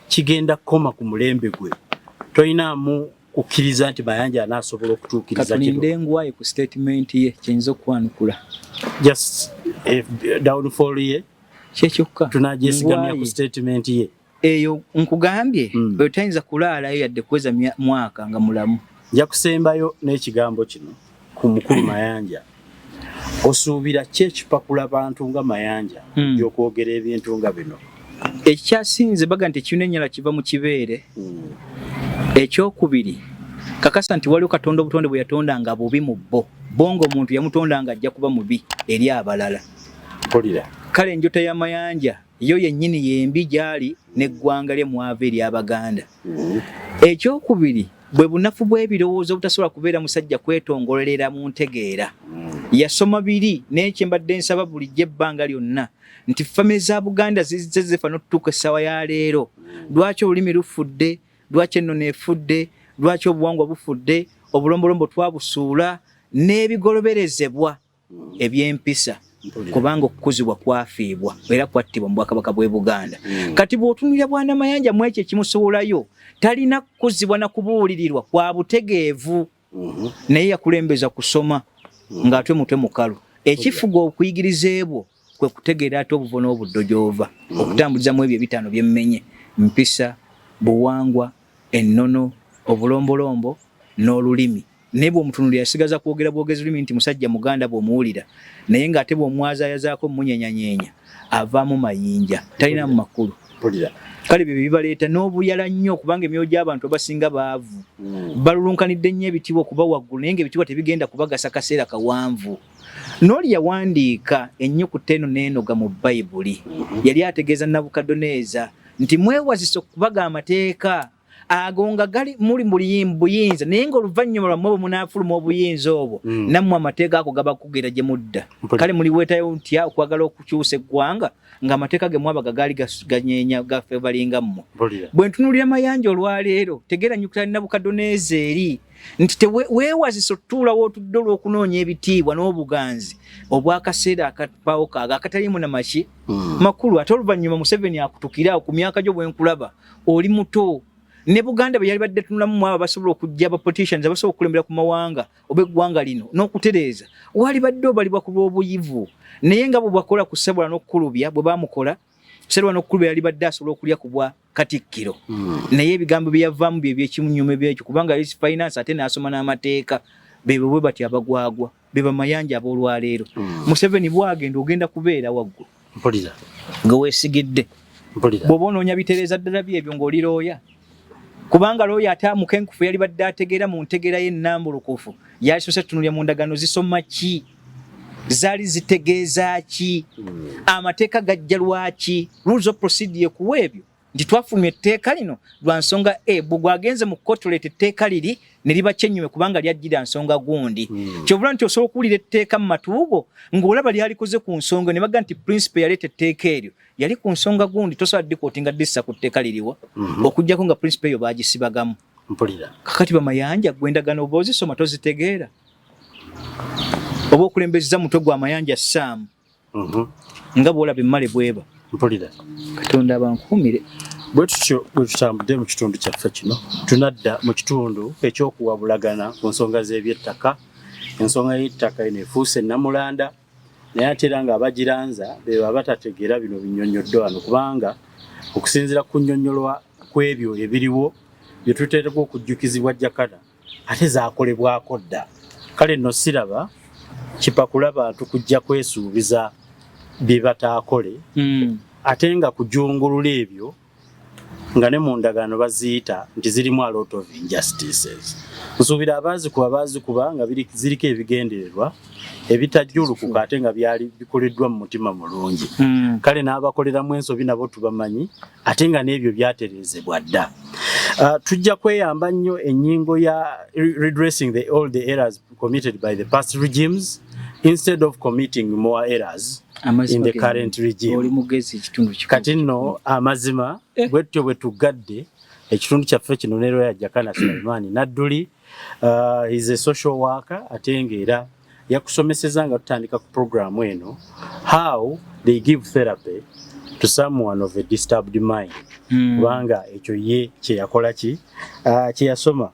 kigenda koma ku mulembe gwe. Toyinaamu kukkiriza nti Mayanja anaasobola okutuukiriza kino. Katuninde ngwaye ku statement ye kiyinza okwanukula. Just downfall ye kyekyoka tunagyesigamya ku statement ye. Eyo nkugambye bwe tayinza kulaalayo yadde kuweza mwaka nga mulamu. Nja kusembayo n'ekigambo kino ku mukulu Mayanja. Osuubira kyekipapula abantu nga Mayanja y'okwogera ebintu nga bino. Ekyasinze baga nti ekinenyala kiva mu kibeere. Ekyokubiri kakasa nti waliwo Katonda obutonde bwe yatonda nga bubi mu bo. Bongo omuntu yamutonda nga ajja kuba mubi eri abalala. Mpulira. Kale enjota ya Mayanja yo yennyini yembi gyali n'eggwanga lye mwava eri Abaganda. Ekyokubiri bwe bunafu bw'ebirowoozo obutasobola kubeera musajja kwetongolera mu ntegeera. Yasoma biri n'ekye mbadde nsaba bulijjo ebbanga lyonna nti famire za Buganda zizezefa n'otutuuka essaawa ya leero. Lwaki olulimi lufudde, lwaki ennono efudde, lwaki obuwangwa bufudde, obulombolombo twabusuula n'ebigoloberezebwa eby'empisa kubanga okukuzibwa kwafiibwa era kwattibwa mu Bwakabaka bw'e Buganda. Kati bw'otunulira Bwana Mayanja mu ekyo ekimusobolayo talina kukuzibwa na kubuulirirwa kwa butegeevu naye yakulembeza kusoma ng'ate mutwe mukalu. Ekifuga okuyigiriza ebwo kwe kutegeera ate obuvo n'obuddo gy'ova okutambulizamu ebyo ebitaano byemmenye: mpisa, buwangwa, ennono, obulombolombo n'olulimi. Naye bw'omutunulira yasigaza kwogera bwogezi lulimi nti musajja Muganda bw'omuwulira naye ng'ate bw'omwazaayazaako munyenyanyeenya avaamu mayinja talina mu makulu. Kale bye bibaleeta n'obuyala nnyo kubanga emyoyo gy'abantu abasinga baavu balulunkanidde nnyo ebitiibwa okuba waggulu naye ng'ebitiibwa tebigenda kubagasa kaseera kawanvu. N'oli yawandiika ennyukuta eno n'enoga mu Bayibuli yali ategeeza Nabukadduneeza nti mwewazise okubaga amateeka ago nga gali muli buyinza naye ng'oluvannyuma lwammwe bwe munaafuluma obuyinza obwo nammwe amateeka ago gaba kugera gye mudda. Kale muli weetayo ntya okwagala okukyusa eggwanga ng'amateeka ge mwabaga gaali ganyeenya gaffe balinga mmwe. Bwe ntunuulira Mayanja olwaleero tegeera nnyukuta Nabukadduneeza eri nti weewazise otutuulawo otudde olw'okunoonya ebitiibwa n'obuganzi obw'akaseera akapaawo kaaga akataliimu na makulu ate oluvannyuma Museveni akutukira ku myaka gyo bwe nkulaba oli muto ne Buganda bwe yali badde tunulamu abo basobola okujja aba politicians abasobola okulembera ku mawanga oba eggwanga lino n'okutereeza wali badde obalibwa ku lw'obuyivu naye nga bwe bakola ku Ssebula n'okukulubya bwe baamukola Ssebula n'okukulubya yali badde asobola okulya ku bwa Katikkiro naye ebigambo bye yavaamu bye by'ekimunyume by'ekyo kubanga yali finance ate n'asoma n'amateeka bebe bwe bati abagwagwa beba mayanja ab'olwaleero Museveni bwagenda ogenda kubeera waggulu mpulira nga weesigidde bw'oba onoonya bitereeza ddala byebyo ng'oli looya kubanga looya ate amukenkufu yali badde ategeera mu ntegeera y'ennambulukufu yalisose tunulya mu ndagano zisoma ki zaali zitegeeza ki amateeka gajja lwaki rules of procedure kuwa ebyo nti twafulumya etteeka lino lwa nsonga bwe gwagenze mu kotuleta etteeka liri ne liba kyenyume kubanga lyajjira nsonga gundi kyovula nti osobola okuwulira etteeka mu matuugo ng'olaba lyalikoze ku nsonga ne baga nti principe yaleeta etteeka eryo yali ku nsonga gundi tosobola dikooti nga ddissa ku tteeka liriwa okuggyako nga principe eyo baagisibagamu kakati bamayanja gwendagano oba ozisoma tozitegeera oba okulembeza mutwe gwa mayanja ssaamu nga bw'olaba emmale bweba Katonda abankuumire bwe tutyo bwe tutambudde mu kitundu kyaffe kino tunadda mu kitundu ekyokuwabulagana ku nsonga z'ebyettaka ensonga y'ettaka eno efuuse nnamulanda naye ate era ng'abagiranza be baba batategeera bino binnyonnyodde wano kubanga okusinziira ku nnyonnyolwa kw'ebyo ebiriwo bye tuteerekwa okujjukizibwa Jakana ate zaakolebwako dda kale nno siraba kipakula bantu kujja kwesuubiza bye bataakole ate nga kujungulula ebyo nga ne mu ndagaano baziyita nti zirimu a lot of injustices nsuubira abaazikuba nga ziriko ebigendererwa ebitajjulukuka ate nga byali bikoleddwa mu mutima mulungi kale n'abakoleramu ensobi nabo tubamanyi ate nga n'ebyo byatereezebwa dda tujja kweyamba nnyo ennyingo ya redressing all the errors committed by the past regimes instead of committing more errors in the current regime. Kati nno amazima bwetyo bwe tugadde ekitundu kyaffe kino ne Lawyer Jakana Sulaiman Nadduli is a social worker ate ng'era yakusomeseza nga tutandika ku programu eno how they give therapy to someone of a disturbed mind kubanga ekyo ye kye yakola kye yasoma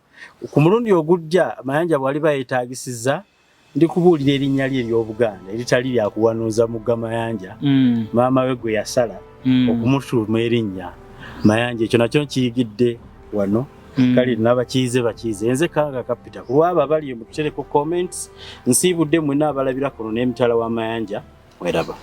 ku mulundi ogujja Mayanja bwali bayetaagisizza ndi kubuulira erinnya lye ery'Obuganda eritali lyakuwanuuza Mugga Mayanja maama we gwe yasala okumutuuma erinnya Mayanja ekyo nakyo nkiyigidde wano kale n'abakiyize nze Kanga Kapita ku lwabo abali mu tutereko comments nsiibudde mwenna abalabira kuno n'emitala wa Mayanja weraba